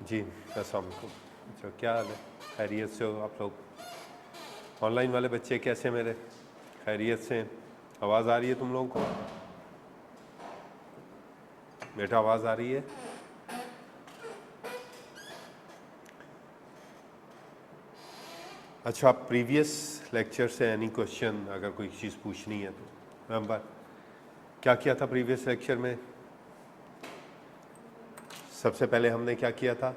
जी अस्सलाम वालेकुम। अच्छा क्या हाल है, खैरियत से हो आप लोग? ऑनलाइन वाले बच्चे कैसे मेरे, खैरियत से? आवाज़ आ रही है तुम लोगों को? बेटा आवाज़ आ रही है? अच्छा, प्रीवियस लेक्चर से एनी क्वेश्चन अगर कोई चीज़ पूछनी है तो नंबर क्या किया था प्रीवियस लेक्चर में? सबसे पहले हमने क्या किया था?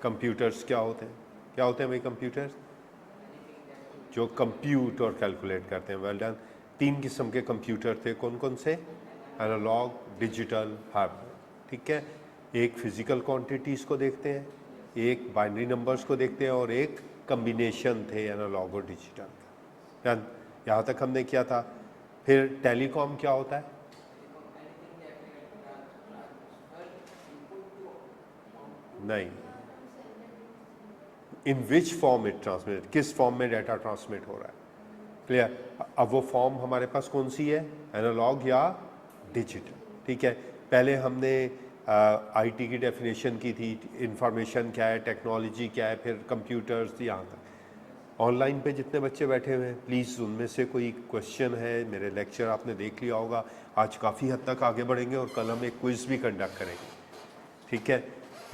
कंप्यूटर्स क्या होते हैं? क्या होते हैं भाई कंप्यूटर्स? जो कंप्यूट और कैलकुलेट करते हैं। Well done. 3 किस्म के कंप्यूटर थे, कौन कौन से? Analogue, digital, hardware. ठीक है, एक फिजिकल क्वांटिटीज़ को देखते हैं, एक बाइनरी नंबर्स को देखते हैं और एक कम्बिनेशन थे एनालॉग और डिजिटल का। डन, यहाँ तक हमने किया था। फिर टेलीकॉम क्या होता है? नहीं, इन विच फॉर्म इट ट्रांसमिट, किस फॉर्म में डाटा ट्रांसमिट हो रहा है। क्लियर? अब वो फॉर्म हमारे पास कौन सी है, एनालॉग या डिजिटल? ठीक है, पहले हमने आईटी की डेफिनेशन की थी, इंफॉर्मेशन क्या है, टेक्नोलॉजी क्या है, फिर कंप्यूटर्स, यहाँ तक। ऑनलाइन पे जितने बच्चे बैठे हुए हैं, प्लीज़ उनमें से कोई क्वेश्चन है, मेरे लेक्चर आपने देख लिया होगा, आज काफ़ी हद तक आगे बढ़ेंगे और कल हम एक क्विज़ भी कंडक्ट करेंगे। ठीक है,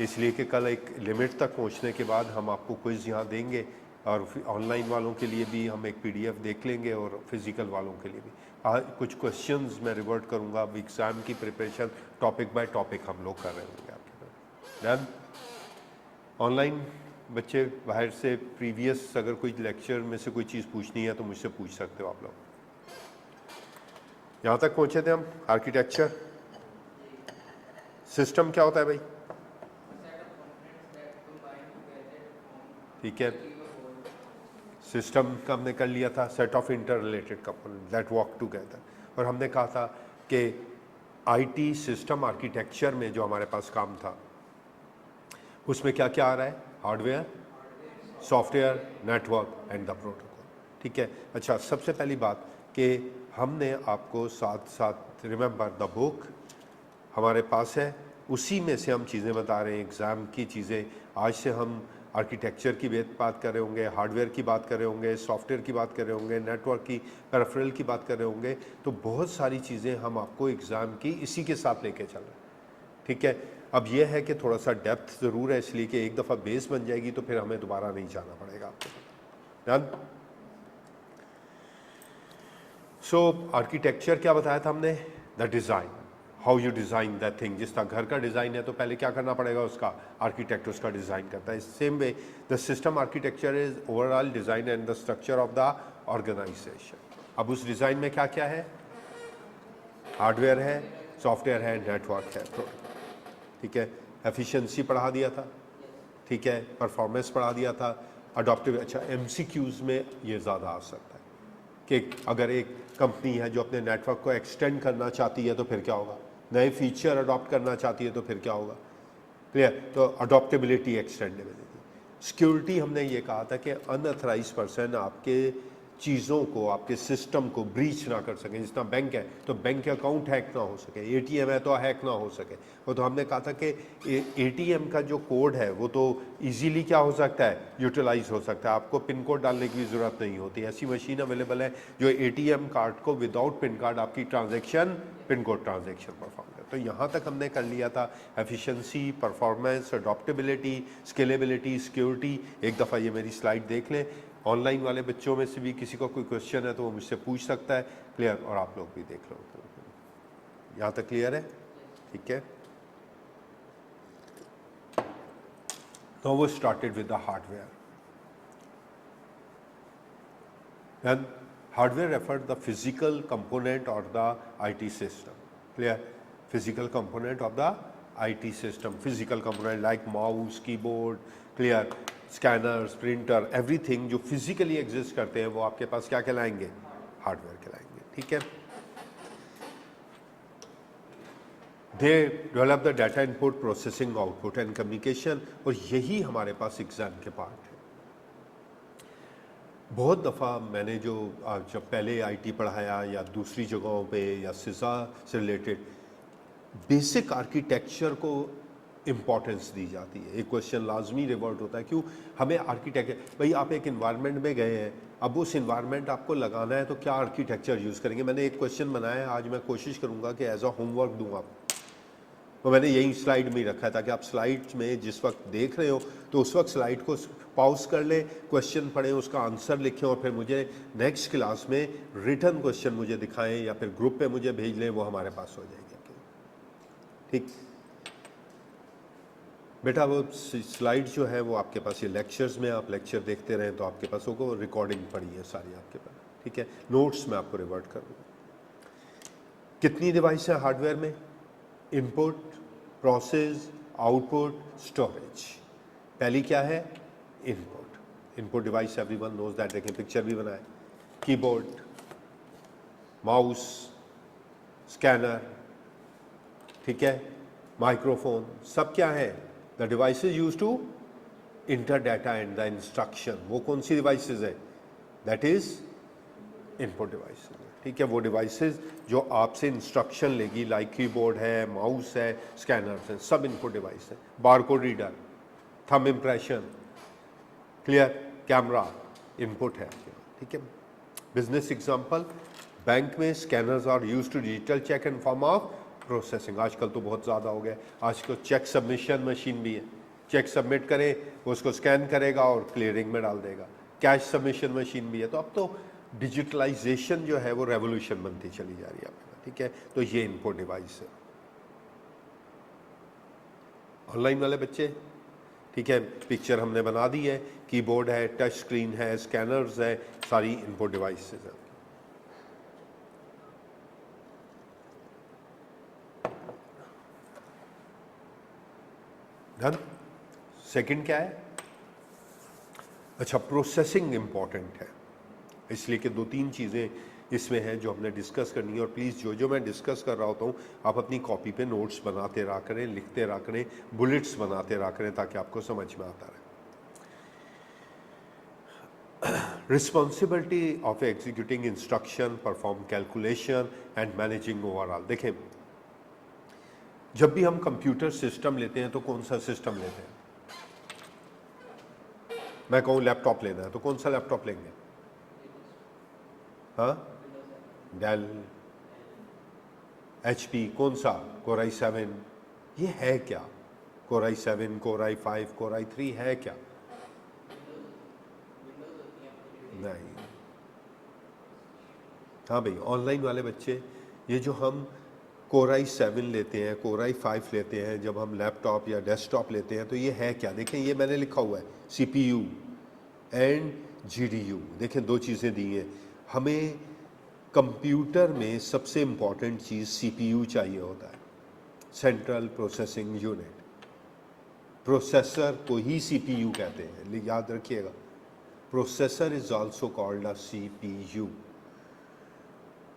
इसलिए कि कल एक लिमिट तक पहुंचने के बाद हम आपको क्विज़ यहाँ देंगे और ऑनलाइन वालों के लिए भी हम एक पीडीएफ देख लेंगे और फिज़िकल वालों के लिए भी कुछ क्वेश्चंस मैं रिवर्ट करूँगा। अब एग्ज़ाम की प्रिपरेशन टॉपिक बाय टॉपिक हम लोग कर रहे होंगे आपके डन। ऑनलाइन बच्चे बाहर से प्रीवियस अगर कोई लेक्चर में से कोई चीज़ पूछनी है तो मुझसे पूछ सकते हो आप लोग। यहाँ तक पहुँचे थे हम, आर्किटेक्चर। सिस्टम क्या होता है भाई? ठीक है, सिस्टम का हमने कर लिया था, set of inter related component that work together. और हमने कहा था कि आईटी सिस्टम आर्किटेक्चर में जो हमारे पास काम था उसमें क्या क्या आ रहा है? Hardware, software, network and the protocol. ठीक है, अच्छा सबसे पहली बात कि हमने आपको साथ साथ रिमेंबर द बुक हमारे पास है, उसी में से हम चीज़ें बता रहे हैं, एग्ज़ाम की चीज़ें। आज से हम आर्किटेक्चर की बात कर रहे होंगे, हार्डवेयर की बात कर रहे होंगे, सॉफ्टवेयर की बात कर रहे होंगे, नेटवर्क की, पेरिफेरल की बात कर रहे होंगे। तो बहुत सारी चीज़ें हम आपको एग्ज़ाम की इसी के साथ लेके चल रहे हैं। ठीक है, अब यह है कि थोड़ा सा डेप्थ ज़रूर है, इसलिए कि एक दफ़ा बेस बन जाएगी तो फिर हमें दोबारा नहीं जाना पड़ेगा आपको। डन। सो आर्किटेक्चर क्या बताया था हमने? The design, how you design that thing. जिस तरह घर का डिज़ाइन है तो पहले क्या करना पड़ेगा, उसका आर्किटेक्ट उसका डिज़ाइन करता है। Same way the system architecture is overall design and the structure of the organisation. अब उस डिज़ाइन में क्या क्या है? हार्डवेयर है, सॉफ्टवेयर है, नेटवर्क है, ठीक है। एफिशिएंसी पढ़ा दिया था, ठीक है, परफॉर्मेंस पढ़ा दिया था, अडॉप्टिव। अच्छा, एमसीक्यूज़ में ये ज़्यादा आ सकता है कि अगर एक कंपनी है जो अपने नेटवर्क को एक्सटेंड करना चाहती है तो फिर क्या होगा, नए फीचर अडॉप्ट करना चाहती है तो फिर क्या होगा। क्लियर? तो अडॉप्टेबिलिटी, एक्सटेंडेबिलिटी। सिक्योरिटी हमने ये कहा था कि अनऑथराइज्ड पर्सन आपके चीज़ों को, आपके सिस्टम को ब्रीच ना कर सके। जिस तरह बैंक है तो बैंक के अकाउंट हैक ना हो सके, एटीएम है तो हैक ना हो सके। वो तो हमने कहा था कि एटीएम का जो कोड है वो तो इजीली क्या हो सकता है, यूटिलाइज हो सकता है। आपको पिन कोड डालने की भी ज़रूरत नहीं होती। ऐसी मशीन अवेलेबल है जो एटीएम कार्ड को विदाउट पिन कार्ड आपकी transaction, pin code transaction perform करे। तो यहाँ तक हमने कर लिया था efficiency, performance, adaptability, scalability, security. एक दफ़ा ये मेरी स्लाइड देख लें। ऑनलाइन वाले बच्चों में से भी किसी को कोई क्वेश्चन है तो वो मुझसे पूछ सकता है। क्लियर? और आप लोग भी देख लो। यहाँ तक क्लियर है? ठीक है। Now we started with the hardware. Then hardware referred to the physical component or the IT system. Clear? Physical component of the IT system. Physical component like mouse, keyboard, clear? Scanners, printer, everything जो physically exist करते हैं वो आपके पास क्या कहलाएंगे? Hardware कहलाएंगे। ठीक है। They develop the data input, processing, output and communication. और यही हमारे पास एग्जाम के पार्ट है। बहुत दफ़ा मैंने जो जब पहले आईटी पढ़ाया या दूसरी जगहों पे या सिसा से रिलेटेड बेसिक आर्किटेक्चर को इम्पॉर्टेंस दी जाती है। एक क्वेश्चन लाजमी रिवर्ट होता है, क्यों? हमें आर्किटेक्चर, भाई आप एक इन्वायरमेंट में गए हैं, अब उस इन्वायरमेंट आपको लगाना है तो क्या आर्किटेक्चर यूज़ करेंगे? मैंने एक क्वेश्चन बनाया है, आज मैं कोशिश करूँगा कि एज अ होमवर्क दूँ आप, तो मैंने यही स्लाइड में ही रखा था कि आप स्लाइड में जिस वक्त देख रहे हो तो उस वक्त स्लाइड को पॉज कर लें, क्वेश्चन पढ़ें, उसका आंसर लिखें और फिर मुझे नेक्स्ट क्लास में रिटर्न क्वेश्चन मुझे दिखाएं या फिर ग्रुप पे मुझे भेज लें, वो हमारे पास हो जाएगी। ठीक बेटा, वो स्लाइड जो है वो आपके पास, ये लेक्चर्स में आप लेक्चर देखते रहें तो आपके पास होगा, रिकॉर्डिंग पड़ी है सारी आपके पास, ठीक है? नोट्स में आपको रिवर्ट करूँगा। कितनी डिवाइस है हार्डवेयर में? Input, process, output, storage. पहली क्या है? Input. Input device everyone knows that, देखें पिक्चर भी बनाए, कीबोर्ड, माउस, स्कैनर, ठीक है, माइक्रोफोन, सब क्या है? The devices used to enter data and the instruction. वो कौन सी डिवाइसेस है? दैट इज इनपुट डिवाइस, ठीक है? वो डिवाइसेस जो आपसे इंस्ट्रक्शन लेगी, लाइक कीबोर्ड है, माउस है, स्कैनर्स हैं, सब इनपुट डिवाइस है। Barcode reader, thumb impression, clear, camera, input है, ठीक है? बिजनेस एग्जांपल, बैंक में scanners are used to digital cheque in form of processing. आजकल तो बहुत ज़्यादा हो गया, आजकल चेक सबमिशन मशीन भी है, चेक सबमिट करें वो उसको स्कैन करेगा और क्लियरिंग में डाल देगा। कैश सबमिशन मशीन भी है। तो अब तो डिजिटलाइजेशन जो है वो रेवोल्यूशन बनती चली जा रही है, ठीक है? तो ये इनपुट डिवाइस है। ऑनलाइन वाले बच्चे, ठीक है, पिक्चर हमने बना दी है, कीबोर्ड है, टच स्क्रीन है, स्कैनर्स है, सारी इनपुट डिवाइसेस हैं। डन। सेकंड क्या है? अच्छा, प्रोसेसिंग इंपॉर्टेंट है, इसलिए कि 2-3 चीज़ें इसमें हैं जो हमने डिस्कस करनी है। और प्लीज़ जो जो मैं डिस्कस कर रहा होता हूँ आप अपनी कॉपी पे नोट्स बनाते रहा करें, लिखते रहा करें, बुलेट्स बनाते रहा करें, ताकि आपको समझ में आता रहे। Responsibility of executing instruction, perform calculation and managing overall. देखें, जब भी हम कंप्यूटर सिस्टम लेते हैं तो कौन सा सिस्टम लेते हैं? मैं कहूँ लैपटॉप लेना है तो कौन सा लैपटॉप लेंगे? हाँ, डेल, HP, कौन सा? Core i7। ये है क्या? Core i7, Core i5, Core i3 है क्या? नहीं। हाँ भाई, ऑनलाइन वाले बच्चे, ये जो हम Core i7 लेते हैं, Core i5 लेते हैं, जब हम लैपटॉप या डेस्कटॉप लेते हैं तो ये है क्या? देखें, ये मैंने लिखा हुआ है CPU एंड GDU। देखें, 2 चीज़ें दी हैं हमें। कंप्यूटर में सबसे इम्पॉर्टेंट चीज़ CPU चाहिए होता है, सेंट्रल प्रोसेसिंग यूनिट। प्रोसेसर को ही CPU कहते हैं, याद रखिएगा। Processor is also called a CPU।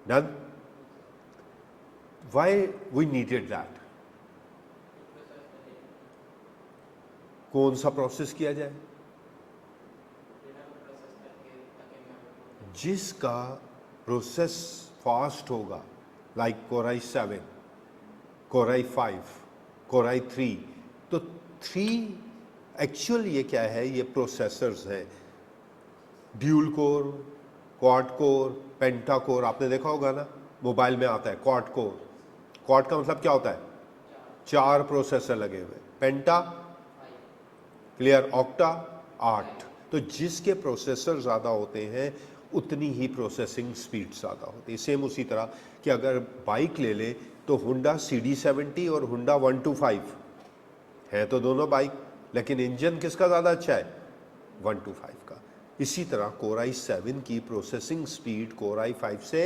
Done. Why we needed that? कौन सा प्रोसेस किया जाए? जिसका प्रोसेस फास्ट होगा, like Core i7, Core i5, Core i3। तो 3 एक्चुअल ये क्या है? ये प्रोसेसर्स हैं, ड्यूल कोर, क्वाड कोर, पेंटा कोर। आपने देखा होगा ना, मोबाइल में आता है क्वाड कोर। क्वाड का मतलब क्या होता है? 4 प्रोसेसर लगे हुए। पेंटा, क्लियर, ऑक्टा, 8। तो जिसके प्रोसेसर ज़्यादा होते हैं उतनी ही प्रोसेसिंग स्पीड ज़्यादा होती है। सेम उसी तरह कि अगर बाइक ले लें तो होंडा CD70 और होंडा 125 है तो दोनों बाइक, लेकिन इंजन किसका ज़्यादा अच्छा है? 125 का। इसी तरह Core i7 की प्रोसेसिंग स्पीड Core i5 से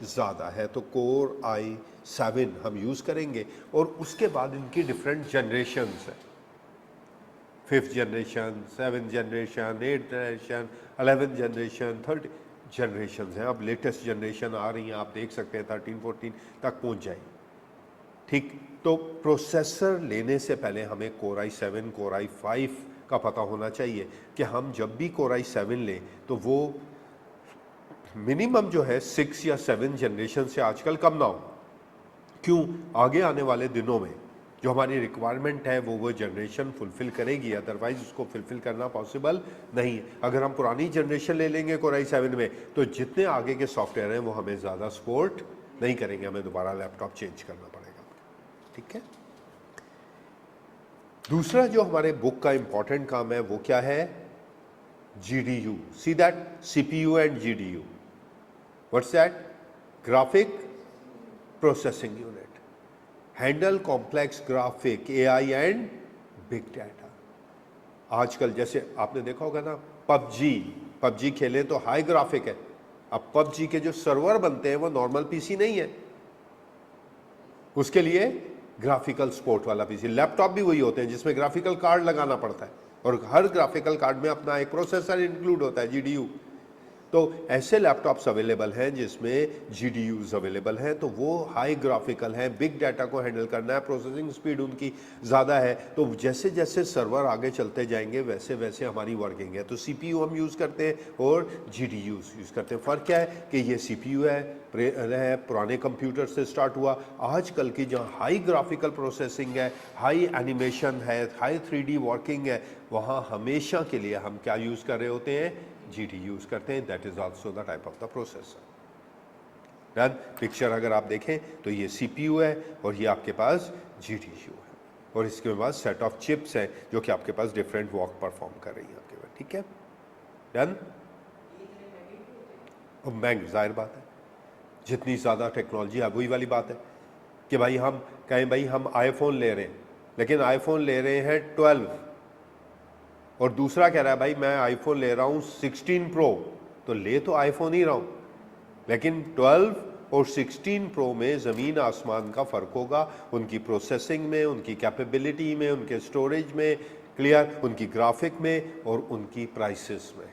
ज़्यादा है, तो Core i7 हम यूज़ करेंगे। और उसके बाद इनकी डिफरेंट जनरेशन्स हैं, 5th generation, 7th generation, 8th generation, 11th generation, 30 generation हैं। अब लेटेस्ट जनरेशन आ रही हैं, आप देख सकते हैं 13, 14 तक पहुंच जाएगी, ठीक? तो प्रोसेसर लेने से पहले हमें Core i7, Core i5 का पता होना चाहिए कि हम जब भी Core i7 लें तो वो मिनिमम जो है 6 या 7 जनरेशन से आजकल कम ना हो। क्यों? आगे आने वाले दिनों में जो हमारी रिक्वायरमेंट है वो जनरेशन फुलफ़िल करेगी, अदरवाइज़ उसको फुलफ़िल करना पॉसिबल नहीं है। अगर हम पुरानी जनरेशन ले लेंगे Core i7 में, तो जितने आगे के सॉफ्टवेयर हैं वो हमें ज़्यादा सपोर्ट नहीं करेंगे, हमें दोबारा लैपटॉप चेंज करना पड़ेगा। ठीक है। दूसरा जो हमारे बुक का इंपॉर्टेंट काम है वो क्या है? GDU. See that? CPU and GDU. What's that? Graphic Processing Unit. Handle complex graphic, AI and big data. आजकल जैसे आपने देखा होगा ना, पबजी खेले तो हाई ग्राफिक है। अब पबजी के जो सर्वर बनते हैं वो नॉर्मल पीसी नहीं है, उसके लिए ग्राफिकल सपोर्ट वाला पीसी। लैपटॉप भी वही होते हैं जिसमें ग्राफिकल कार्ड लगाना पड़ता है, और हर ग्राफिकल कार्ड में अपना एक प्रोसेसर इंक्लूड होता है, GDU। तो ऐसे लैपटॉप्स अवेलेबल हैं जिसमें GDUs अवेलेबल हैं, तो वो हाई ग्राफिकल हैं, बिग डाटा को हैंडल करना है, प्रोसेसिंग स्पीड उनकी ज़्यादा है। तो जैसे जैसे सर्वर आगे चलते जाएंगे वैसे वैसे हमारी वर्किंग है। तो CPU हम यूज़ करते हैं और GDUs यूज़ करते हैं। फ़र्क क्या है कि ये CPU है पुराने कंप्यूटर से स्टार्ट हुआ। आजकल की जहाँ हाई ग्राफिकल प्रोसेसिंग है, हाई एनिमेशन है, हाई 3D वर्किंग है, वहाँ हमेशा के लिए हम क्या यूज़ कर रहे होते हैं? GDU यूज़ करते हैं। That is also the type of the processor. Done. Picture अगर आप देखें तो ये CPU है और ये आपके पास GDU है, और इसके पास सेट ऑफ चिप्स हैं जो कि आपके पास डिफरेंट वर्क परफॉर्म कर रही हैं आपके पास। ठीक है। डन। और महंगी, जाहिर बात है, जितनी ज़्यादा टेक्नोलॉजी है, वही वाली बात है कि भाई हम कहें भाई हम आईफोन ले रहे हैं, लेकिन आईफोन ले रहे हैं 12, और दूसरा कह रहा है भाई मैं आईफोन ले रहा हूँ 16 प्रो, तो ले तो आईफोन ही रहा हूँ, लेकिन 12 और 16 प्रो में ज़मीन आसमान का फ़र्क होगा, उनकी प्रोसेसिंग में, उनकी कैपेबिलिटी में, उनके स्टोरेज में, क्लियर, उनकी ग्राफिक में और उनकी प्राइसेस में,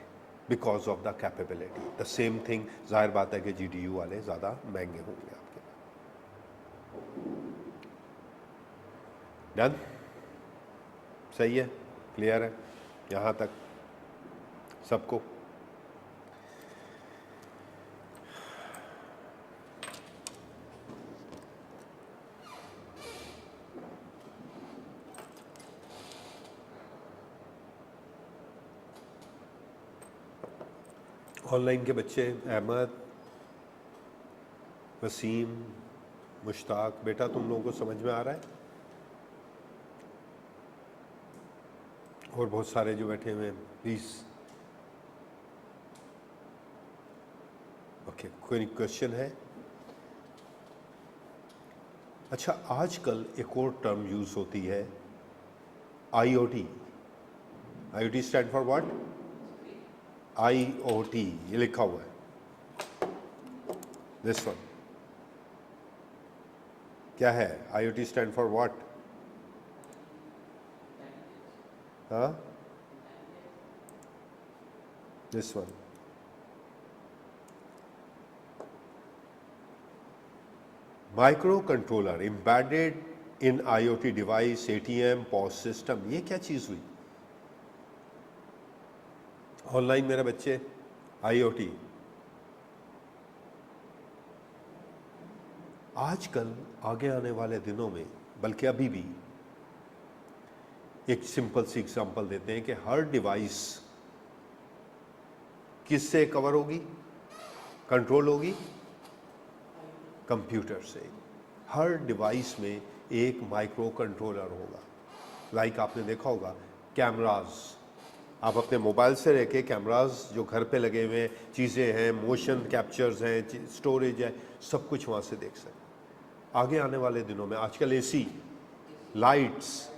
because of the capability. The same thing, जाहिर बात है कि GDU वाले ज़्यादा महंगे होंगे आपके। डन। सही है, क्लियर है यहाँ तक सबको? ऑनलाइन के बच्चे, अहमद, वसीम, मुश्ताक, बेटा तुम लोगों को समझ में आ रहा है? और बहुत सारे जो बैठे हुए हैं, प्लीज़। ओके, कोई क्वेश्चन है? अच्छा, आजकल एक और टर्म यूज़ होती है, IoT। IoT stand for what? IoT, ये लिखा हुआ है, दिस वन। क्या है? IoT stand for what? हाँ, this one. Micro controller embedded in IoT device, ATM, POS system. ये क्या चीज़ हुई? ऑनलाइन मेरे बच्चे, IoT आजकल आगे आने वाले दिनों में, बल्कि अभी भी, एक सिंपल सी एग्जांपल देते हैं कि हर डिवाइस किससे कवर होगी, कंट्रोल होगी? कंप्यूटर से। हर डिवाइस में एक माइक्रो कंट्रोलर होगा। लाइक आपने देखा होगा कैमरास, आप अपने मोबाइल से रह के कैमरास जो घर पे लगे हुए चीज़ें हैं, मोशन कैप्चर्स हैं, स्टोरेज है, सब कुछ वहाँ से देख सकते हैं। आगे आने वाले दिनों में आजकल AC, लाइट्स,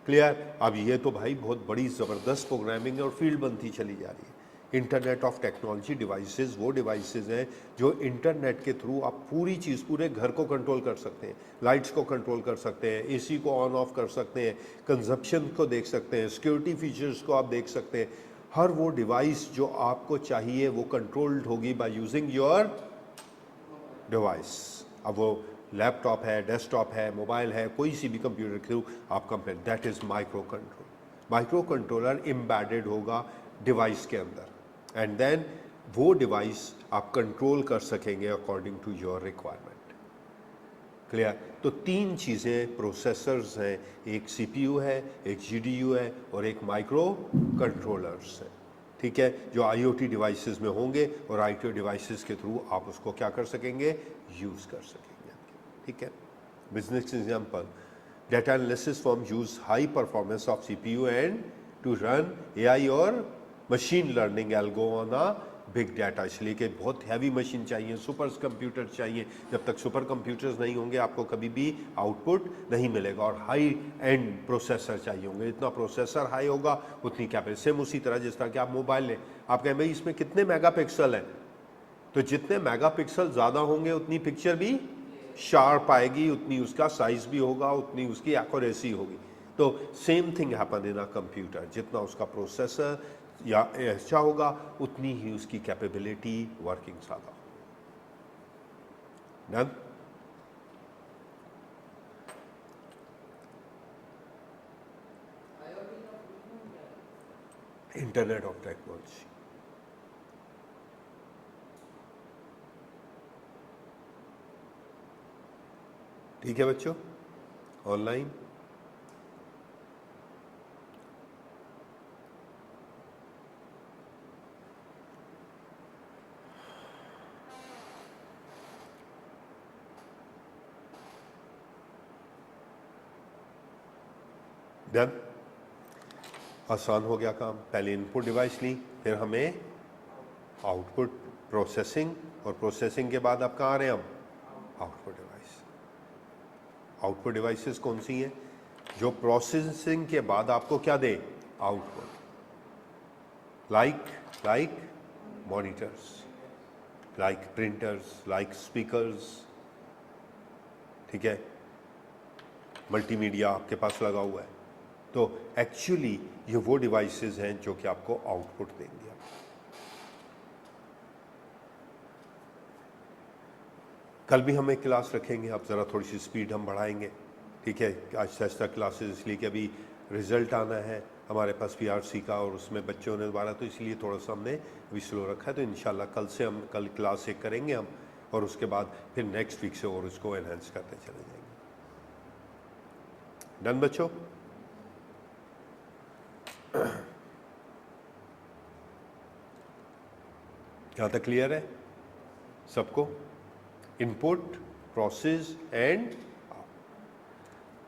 क्लियर, अब ये तो भाई बहुत बड़ी ज़बरदस्त प्रोग्रामिंग और फील्ड बनती चली जा रही है। इंटरनेट ऑफ टेक्नोलॉजी डिवाइसेस वो डिवाइसेस हैं जो इंटरनेट के थ्रू आप पूरी चीज़, पूरे घर को कंट्रोल कर सकते हैं, लाइट्स को कंट्रोल कर सकते हैं, AC को ऑन ऑफ कर सकते हैं, कंजप्शन को देख सकते हैं, सिक्योरिटी फीचर्स को आप देख सकते हैं। हर वो डिवाइस जो आपको चाहिए वो कंट्रोल्ड होगी बाय यूजिंग योर डिवाइस। अब वो लैपटॉप है, डेस्कटॉप है, मोबाइल है, कोई सी भी कंप्यूटर के थ्रू आप complete, that is micro control. Micro controller embedded होगा डिवाइस के अंदर, एंड देन वो डिवाइस आप कंट्रोल कर सकेंगे according to your requirement. Clear? तो तीन चीज़ें प्रोसेसर्स हैं, एक सीपीयू है, एक जीडीयू है और एक माइक्रो कंट्रोलर्स है, ठीक है, जो आईओटी डिवाइसेस में होंगे और आईओटी डिवाइसेस के थ्रू आप उसको क्या कर सकेंगे, यूज़ कर सकेंगे, ठीक है। Business example, data analysis firm use high performance of CPU and to run AI और machine learning algo on a big data, इसलिए कि बहुत हैवी मशीन चाहिए, सुपर कंप्यूटर चाहिए। जब तक सुपर कंप्यूटर्स नहीं होंगे आपको कभी भी आउटपुट नहीं मिलेगा, और हाई एंड प्रोसेसर चाहिए होंगे। जितना प्रोसेसर हाई होगा उतनी कैपेसिटी। सेम उसी तरह जिस तरह कि आप मोबाइल लें, आप कहें भाई इसमें कितने मेगापिक्सल हैं, तो जितने मेगापिक्सल ज़्यादा होंगे उतनी पिक्चर भी शार्प आएगी, उतनी उसका साइज भी होगा, उतनी उसकी एक्यूरेसी होगी। तो same thing happen in a computer, जितना उसका प्रोसेसर या अच्छा होगा उतनी ही उसकी कैपेबिलिटी वर्किंग ज़्यादा होगी। डन? Internet of technology. ठीक है बच्चों, ऑनलाइन डन? आसान हो गया काम। पहले इनपुट डिवाइस ली, फिर हमें आउटपुट प्रोसेसिंग, और प्रोसेसिंग के बाद अब कहाँ आ रहे हैं हम, आउटपुट डिवाइस। आउटपुट डिवाइसेस कौन सी हैं, जो प्रोसेसिंग के बाद आपको क्या दे, output. Like monitors, like printers, like speakers, ठीक है, मल्टीमीडिया आपके पास लगा हुआ है। तो एक्चुअली ये वो डिवाइसेस हैं जो कि आपको आउटपुट देंगे। कल भी हम एक क्लास रखेंगे, अब ज़रा थोड़ी सी स्पीड हम बढ़ाएंगे, ठीक है, आहिस्ता आहिस्ता क्लासेस, इसलिए कि अभी रिज़ल्ट आना है हमारे पास पीआरसी का, और उसमें बच्चों ने दोबारा, तो इसलिए थोड़ा सा हमने अभी स्लो रखा है। तो इंशाल्लाह कल से हम, कल क्लास एक करेंगे हम, और उसके बाद फिर नेक्स्ट वीक से और उसको एनहेंस करते चले जाएंगे। डन बच्चों? यहाँ तक क्लियर है सबको? इनपुट, प्रोसेस एंड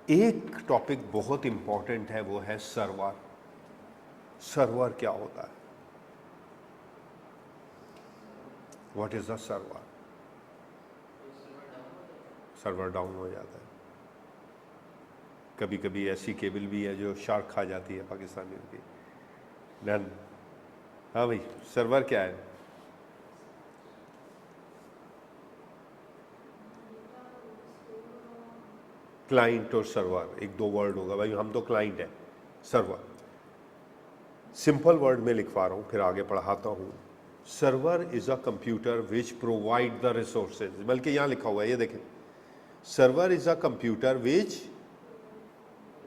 एक टॉपिक बहुत इंपॉर्टेंट है, वो है सर्वर। सर्वर क्या होता है? What is the server? Server down हो जाता है। कभी कभी ऐसी केबल भी है जो शार्क खा जाती है पाकिस्तानियों की। डन? हाँ भाई, सर्वर क्या है? क्लाइंट और सर्वर एक दो वर्ड होगा भाई, हम तो क्लाइंट है। सर्वर सिंपल वर्ड में लिखवा रहा हूँ, फिर आगे पढ़ाता हूँ। Server is a computer which provide the resources, बल्कि यहाँ लिखा हुआ है, ये देखें, server is a computer which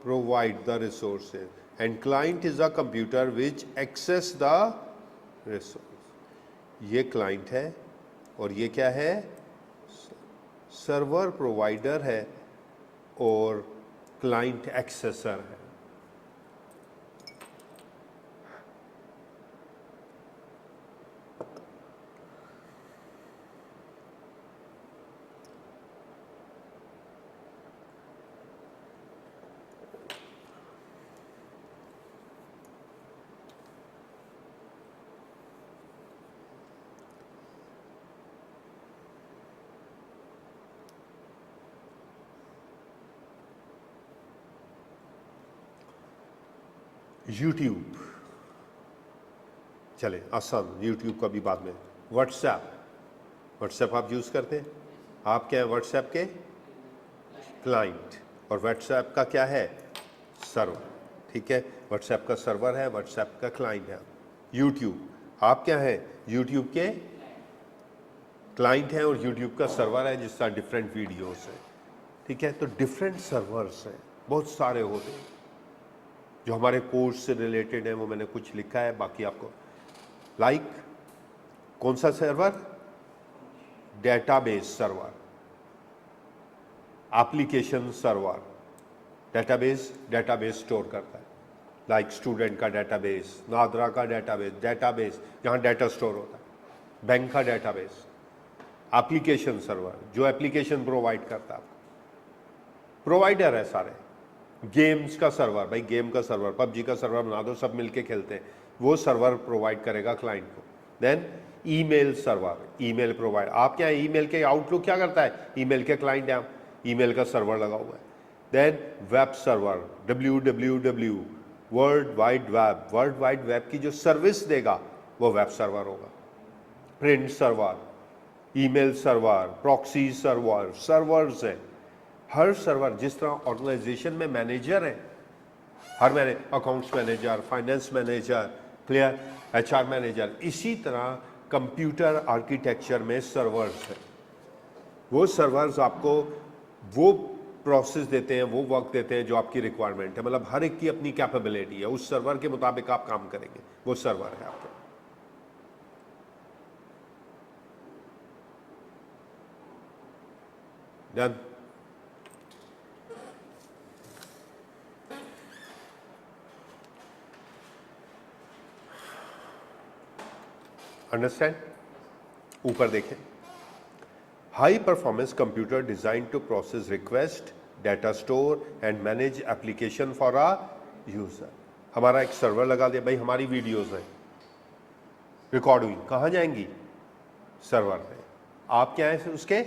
provide the resources and client is a computer which access the resource. ये क्लाइंट है और ये क्या है, सर्वर प्रोवाइडर है और क्लाइंट एक्सेसर है। यूट्यूब, चले आसान, यूट्यूब का भी बाद में। व्हाट्सएप, व्हाट्सएप आप यूज़ करते हैं, आप क्या है व्हाट्सएप के क्लाइंट, और व्हाट्सएप का क्या है, सर्वर, ठीक है। व्हाट्सएप का सर्वर है, व्हाट्सएप का क्लाइंट है। यूट्यूब, आप क्या है, यूट्यूब के क्लाइंट हैं और यूट्यूब का सर्वर है जिसका डिफरेंट वीडियोस है, ठीक है। तो डिफरेंट सर्वर्स हैं, बहुत सारे होते हैं। जो हमारे कोर्स से रिलेटेड है वो मैंने कुछ लिखा है, बाकी आपको लाइक कौन सा server, database server, application server, database database store करता है, लाइक स्टूडेंट का डेटाबेस, नादरा का डेटाबेस, डेटाबेस जहाँ डेटा स्टोर होता है, बैंक का डेटाबेस। एप्लीकेशन सर्वर जो एप्लीकेशन प्रोवाइड करता है, प्रोवाइडर है सारे। गेम्स का सर्वर, भाई गेम का सर्वर, पबजी का सर्वर बना दो, सब मिलके खेलते हैं, वो सर्वर प्रोवाइड करेगा क्लाइंट को। Then email server, email provide, आप क्या ईमेल के, आउटलुक क्या करता है, ईमेल के क्लाइंट है, ईमेल का सर्वर लगा हुआ है। Then web server, www, world wide web, world wide web की जो सर्विस देगा वो वेब सर्वर होगा। Print server, email server, proxy server, servers है। हर सर्वर, जिस तरह ऑर्गेनाइजेशन में मैनेजर है, हर accounts manager, finance manager, clear, HR manager, इसी तरह कंप्यूटर आर्किटेक्चर में सर्वर्स है। वो सर्वर्स आपको वो प्रोसेस देते हैं, वो वर्क देते हैं जो आपकी रिक्वायरमेंट है, मतलब हर एक की अपनी कैपेबिलिटी है, उस सर्वर के मुताबिक आप काम करेंगे, वो सर्वर है आपका। डन। अंडरस्टैंड? ऊपर देखें, high performance computer design to process request, data store and manage application for a user. हमारा एक सर्वर लगा दिया, भाई हमारी वीडियोस हैं रिकॉर्ड हुई, कहाँ जाएंगी, सर्वर पे। आप क्या है उसके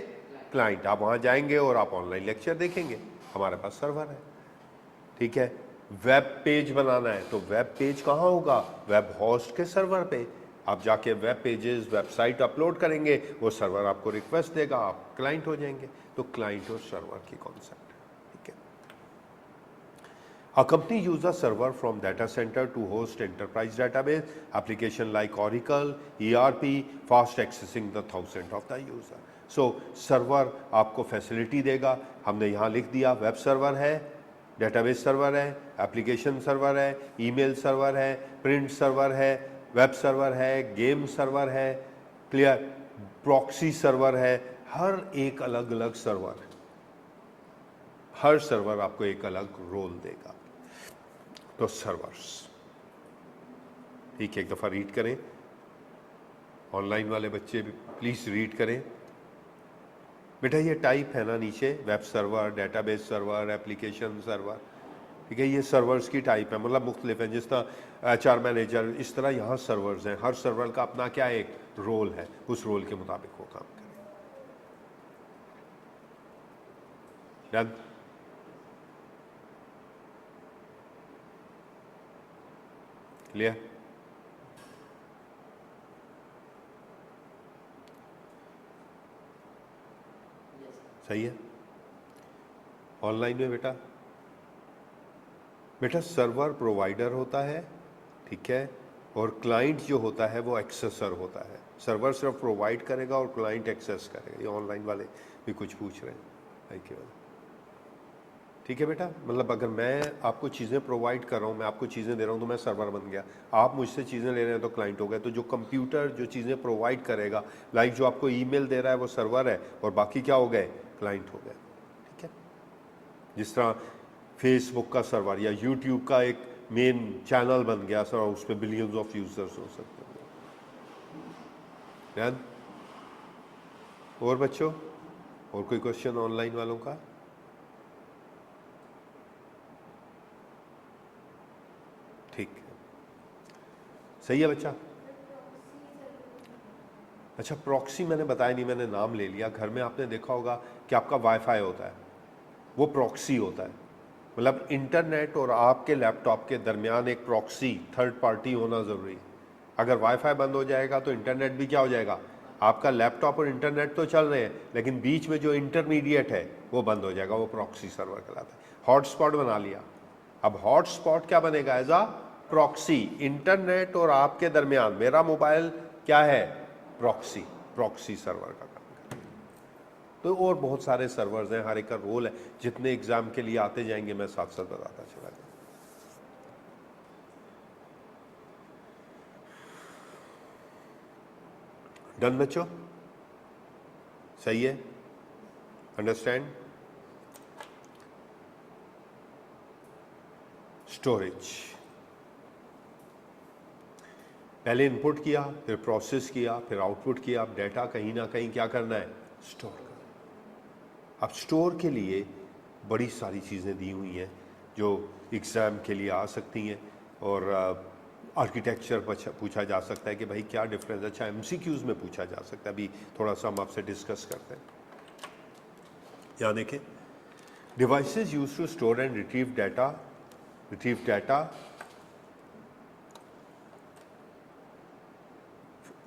क्लाइंट, आप वहाँ जाएंगे और आप ऑनलाइन लेक्चर देखेंगे, हमारे पास सर्वर है, ठीक है। वेब पेज बनाना है तो वेब पेज कहाँ होगा, वेब होस्ट के सर्वर पे। आप जाके वेब पेजेस, वेबसाइट अपलोड करेंगे, वो सर्वर आपको रिक्वेस्ट देगा, आप क्लाइंट हो जाएंगे। तो क्लाइंट और सर्वर की कॉन्सेप्ट, ठीक है। A company uses a server from data center to host enterprise database, application like Oracle, ERP, fast accessing the thousands of the user. So server आपको फैसिलिटी देगा, हमने यहाँ लिख दिया, वेब सर्वर है, डेटाबेस सर्वर है, एप्लीकेशन सर्वर है, email server है, प्रिंट सर्वर है, वेब सर्वर है, गेम सर्वर है, क्लियर, प्रॉक्सी सर्वर है, हर एक अलग अलग सर्वर है, हर सर्वर आपको एक अलग रोल देगा। तो सर्वर्स, ठीक है, एक दफ़ा रीड करें, ऑनलाइन वाले बच्चे प्लीज़ रीड करें। बेटा ये टाइप है ना नीचे, web server, database server, application server, ठीक है, ये सर्वर्स की टाइप है, मतलब मुख्तलिफ है, जिस तरह एचआर मैनेजर, इस तरह यहाँ सर्वर्स हैं, हर सर्वर का अपना क्या एक रोल है, उस रोल के मुताबिक वो काम करें। डन? क्लियर? सही है। ऑनलाइन में बेटा सर्वर प्रोवाइडर होता है, ठीक है, और क्लाइंट जो होता है वो एक्सेसर होता है। सर्वर सिर्फ प्रोवाइड करेगा और क्लाइंट एक्सेस करेगा। ये ऑनलाइन वाले भी कुछ पूछ रहे हैं, ठीक है बेटा, मतलब अगर मैं आपको चीज़ें प्रोवाइड कर रहा हूँ, मैं आपको चीज़ें दे रहा हूँ, तो मैं सर्वर बन गया, आप मुझसे चीज़ें ले रहे हैं तो क्लाइंट हो गए। तो जो कंप्यूटर जो चीज़ें प्रोवाइड करेगा, लाइक जो आपको ईमेल दे रहा है वो सर्वर है, और बाकी क्या हो गए, क्लाइंट हो गए, ठीक है। जिस तरह फेसबुक का सर्वर या यूट्यूब का एक मेन चैनल बन गया सर, उस पर बिलियंस ऑफ यूजर्स हो सकते हैं। और बच्चों, और कोई क्वेश्चन ऑनलाइन वालों का? ठीक है, सही है बच्चा। अच्छा, प्रॉक्सी मैंने बताया नहीं, मैंने नाम ले लिया। घर में आपने देखा होगा कि आपका वाईफाई होता है, वो प्रॉक्सी होता है, मतलब इंटरनेट और आपके लैपटॉप के दरमियान एक प्रॉक्सी थर्ड पार्टी होना ज़रूरी है। अगर वाईफाई बंद हो जाएगा तो इंटरनेट भी क्या हो जाएगा, आपका लैपटॉप और इंटरनेट तो चल रहे हैं, लेकिन बीच में जो इंटरमीडिएट है वो बंद हो जाएगा, वो प्रॉक्सी सर्वर कहलाता है। हॉटस्पॉट बना लिया, अब हॉटस्पॉट क्या बनेगा, एज आ प्रॉक्सी, इंटरनेट और आपके दरमियान, मेरा मोबाइल क्या है, प्रॉक्सी, प्रॉक्सी सर्वर का काम करेगा। तो और बहुत सारे सर्वर्स हैं, हर एक का रोल है, जितने एग्जाम के लिए आते जाएंगे मैं साथ साथ बताता चला जाऊंगा। डन बच्चों, सही है, अंडरस्टैंड? स्टोरेज। पहले इनपुट किया, फिर प्रोसेस किया, फिर आउटपुट किया। अब डाटा कहीं ना कहीं क्या करना है, स्टोर करना। अब स्टोर के लिए बड़ी सारी चीज़ें दी हुई हैं जो एग्ज़ाम के लिए आ सकती हैं, और आर्किटेक्चर पूछा जा सकता है कि भाई क्या डिफरेंस। अच्छा, एमसीक्यूज़ में पूछा जा सकता है, अभी थोड़ा सा हम आपसे डिस्कस करते हैं। यहाँ देखें, devices use to store and retrieve data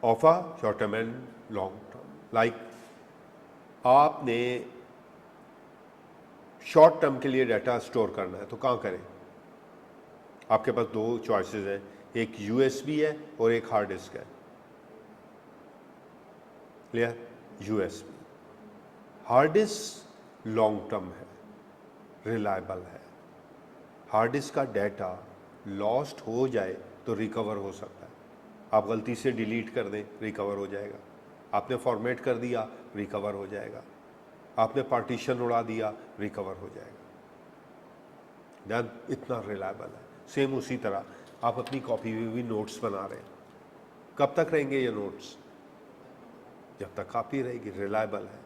of a short term and long term. Like आपने शॉर्ट टर्म के लिए डाटा स्टोर करना है तो कहाँ करें? आपके पास दो चॉइसेस हैं, एक यूएसबी है और एक हार्ड डिस्क है। Clear? USB. Hard disk long term है, रिलायबल है। हार्ड डिस्क का डाटा लॉस्ट हो जाए तो रिकवर हो सकता है। आप गलती से डिलीट कर दें, रिकवर हो जाएगा। आपने फॉर्मेट कर दिया, रिकवर हो जाएगा। आपने पार्टीशन उड़ा दिया, रिकवर हो जाएगा। ध्यान, इतना रिलायबल है। सेम उसी तरह आप अपनी कॉपी में भी नोट्स बना रहे हैं, कब तक रहेंगे ये नोट्स? जब तक कॉपी रहेगी। रिलायबल है।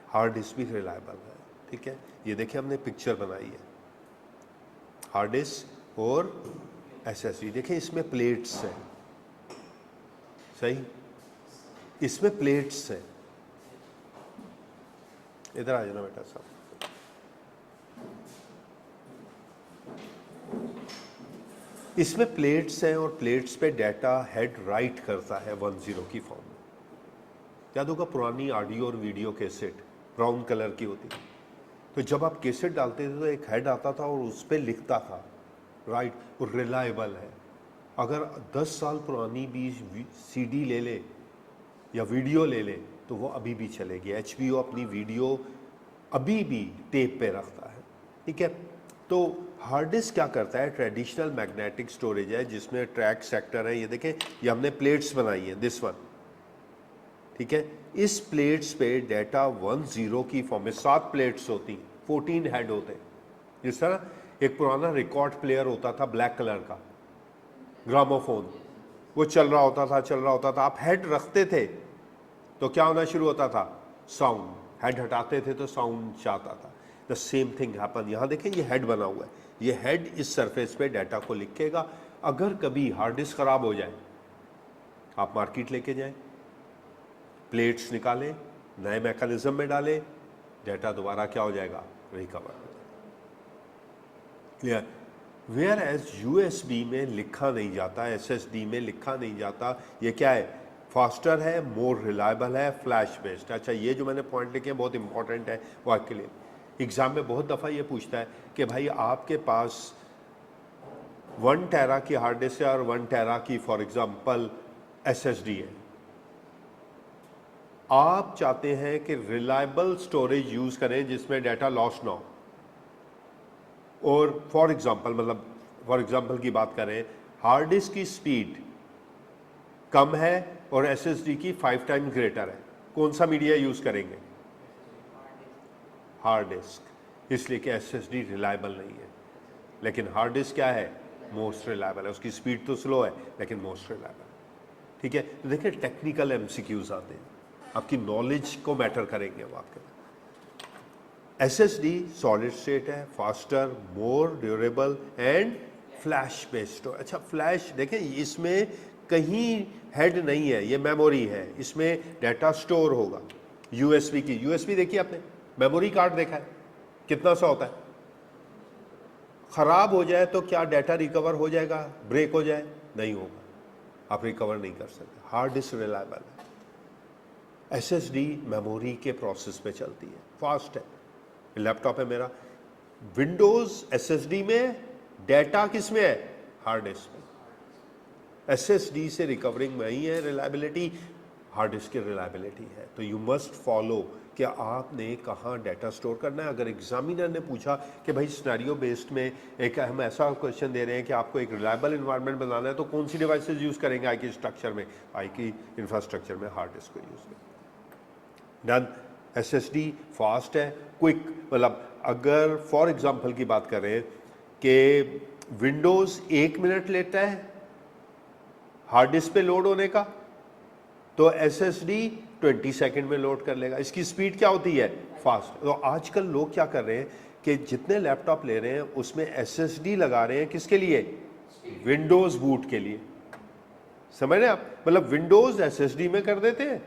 हार्ड डिस्क भी रिलायबल है। ठीक है, ये देखिए हमने पिक्चर बनाई है हार्ड डिस्क और एसएसडी। देखिए इसमें प्लेट्स हैं, सही, इसमें प्लेट्स हैं। इधर आ जाना बेटा साहब। इसमें प्लेट्स हैं और प्लेट्स पे डाटा हेड राइट करता है 10 की फॉर्म में। याद होगा पुरानी ऑडियो और वीडियो कैसेट ब्राउन कलर की होती थी, तो जब आप कैसेट डालते थे तो एक हेड आता था और उस पर लिखता था राइट, और रिलायबल है। अगर 10 साल पुरानी भी सीडी ले ले या वीडियो ले ले तो वो अभी भी चलेगी। HBO अपनी वीडियो अभी भी टेप पे रखता है। ठीक है, तो हार्ड डिस्क क्या करता है, ट्रेडिशनल मैग्नेटिक स्टोरेज है जिसमें ट्रैक सेक्टर है। ये देखें, ये हमने प्लेट्स बनाई है, दिस वन। ठीक है, इस प्लेट्स पे डाटा 10 की फॉर्म में 7 प्लेट्स होती, 14 हेड होते। जिस तरह एक पुराना रिकॉर्ड प्लेयर होता था ब्लैक कलर का, ग्रामोफोन, वो चल रहा होता था, आप हेड रखते थे तो क्या होना शुरू होता था, साउंड। हेड हटाते थे तो साउंड जाता था। The same thing happen. यहाँ देखें, ये हेड बना हुआ है, ये हेड इस सरफेस पे डाटा को लिखेगा। अगर कभी हार्ड डिस्क खराब हो जाए, आप मार्केट लेके जाएं, प्लेट्स निकालें, नए मैकेनिज्म में डालें, डाटा दोबारा क्या हो जाएगा, रिकवर हो जाएगा। वेयर एज यूएसबी में लिखा नहीं जाता, एसएसडी में लिखा नहीं जाता। ये क्या है, फास्टर है, मोर रिलायबल है, फ्लैश बेस्ड। अच्छा, ये जो मैंने पॉइंट लिखे हैं बहुत इंपॉर्टेंट है आपके लिए। एग्जाम में बहुत दफ़ा ये पूछता है कि भाई आपके पास 1 टेरा की हार्ड डिस्क है और 1 टेरा की फॉर एग्जांपल एसएसडी है। आप चाहते हैं कि रिलायबल स्टोरेज यूज करें जिसमें डाटा लॉस ना हो, और फॉर एग्जांपल की बात करें, हार्ड डिस्क की स्पीड कम है और एसएसडी की 5 टाइम ग्रेटर है, कौन सा मीडिया यूज करेंगे, हार्ड डिस्क। इसलिए कि एसएसडी रिलायबल नहीं है, लेकिन हार्ड डिस्क क्या है, मोस्ट रिलायबल है। उसकी स्पीड तो स्लो है लेकिन मोस्ट रिलायबल है। ठीक है, तो देखिए टेक्निकल एमसीक्यूज आते हैं, आपकी नॉलेज को मैटर करेंगे वो आपके। एसएसडी सॉलिड स्टेट है, faster, more durable and flash based. अच्छा, फ्लैश देखें, इसमें कहीं हेड नहीं है, ये मेमोरी है, इसमें डाटा स्टोर होगा। यूएसबी की, यूएसबी देखिए आपने, मेमोरी कार्ड देखा है कितना सा होता है। खराब हो जाए तो क्या डाटा रिकवर हो जाएगा, ब्रेक हो जाए, नहीं होगा, आप रिकवर नहीं कर सकते। हार्ड डिस्क रिलायबल है। एसएसडी मेमोरी के प्रोसेस पे चलती है, फास्ट है। लैपटॉप है मेरा, विंडोज एसएसडी में, डाटा किस में है, हार्ड डिस्क में। एसएसडी से रिकवरिंग में ही है रिलायबिलिटी, हार्ड डिस्क की रिलायबिलिटी है। तो यू मस्ट फॉलो कि आपने कहाँ डाटा स्टोर करना है। अगर एग्जामिनर ने पूछा कि भाई सिनेरियो बेस्ड में एक हम ऐसा क्वेश्चन दे रहे हैं कि आपको एक रिलायबल इन्वायरमेंट बनाना है, तो कौन सी डिवाइसेज यूज़ करेंगे आई की स्ट्रक्चर में, आई की इंफ्रास्ट्रक्चर में हार्ड डिस्क को यूज़ करेंगे। डन। एसएसडी फास्ट है, क्विक, मतलब अगर फॉर एग्जांपल की बात करें कि विंडोज 1 मिनट लेता है हार्ड डिस्क पे लोड होने का, तो SSD 20 सेकंड में लोड कर लेगा। इसकी स्पीड क्या होती है? फास्ट। तो आजकल लोग क्या कर रहे हैं कि जितने लैपटॉप ले रहे हैं उसमें SSD लगा रहे हैं, किसके लिए? विंडोज बूट के लिए। समझ रहे हैं आप? मतलब विंडोज SSD में कर देते हैं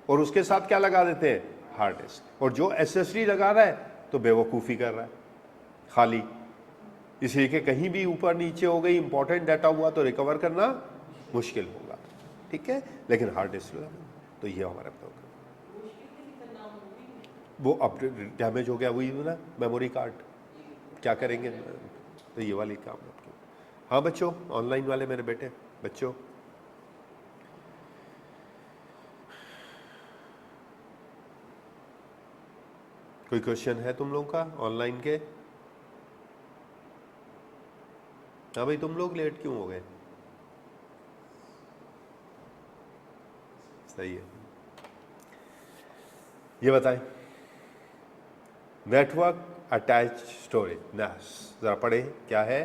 और उसके साथ क्या लगा देते हैं? Hard disk. और जो SSD लगा रहा है तो बेवकूफ़ी कर रहा है खाली, इसलिए कि कहीं भी ऊपर नीचे हो गई, इंपॉर्टेंट डाटा हुआ तो रिकवर करना मुश्किल होगा, ठीक है। लेकिन हार्ड डिस्क लगा, तो ये हमारा वो अब डैमेज हो गया, वही ना मेमोरी कार्ड, क्या करेंगे? तो ये वाली काम है। हाँ बच्चों, ऑनलाइन वाले मेरे बेटे बच्चों, कोई क्वेश्चन है तुम लोगों का ऑनलाइन के? हाँ भाई, तुम लोग लेट क्यों हो गए? सही है। ये बताएं, नेटवर्क अटैच स्टोरेज, NAS, जरा पढ़े क्या है?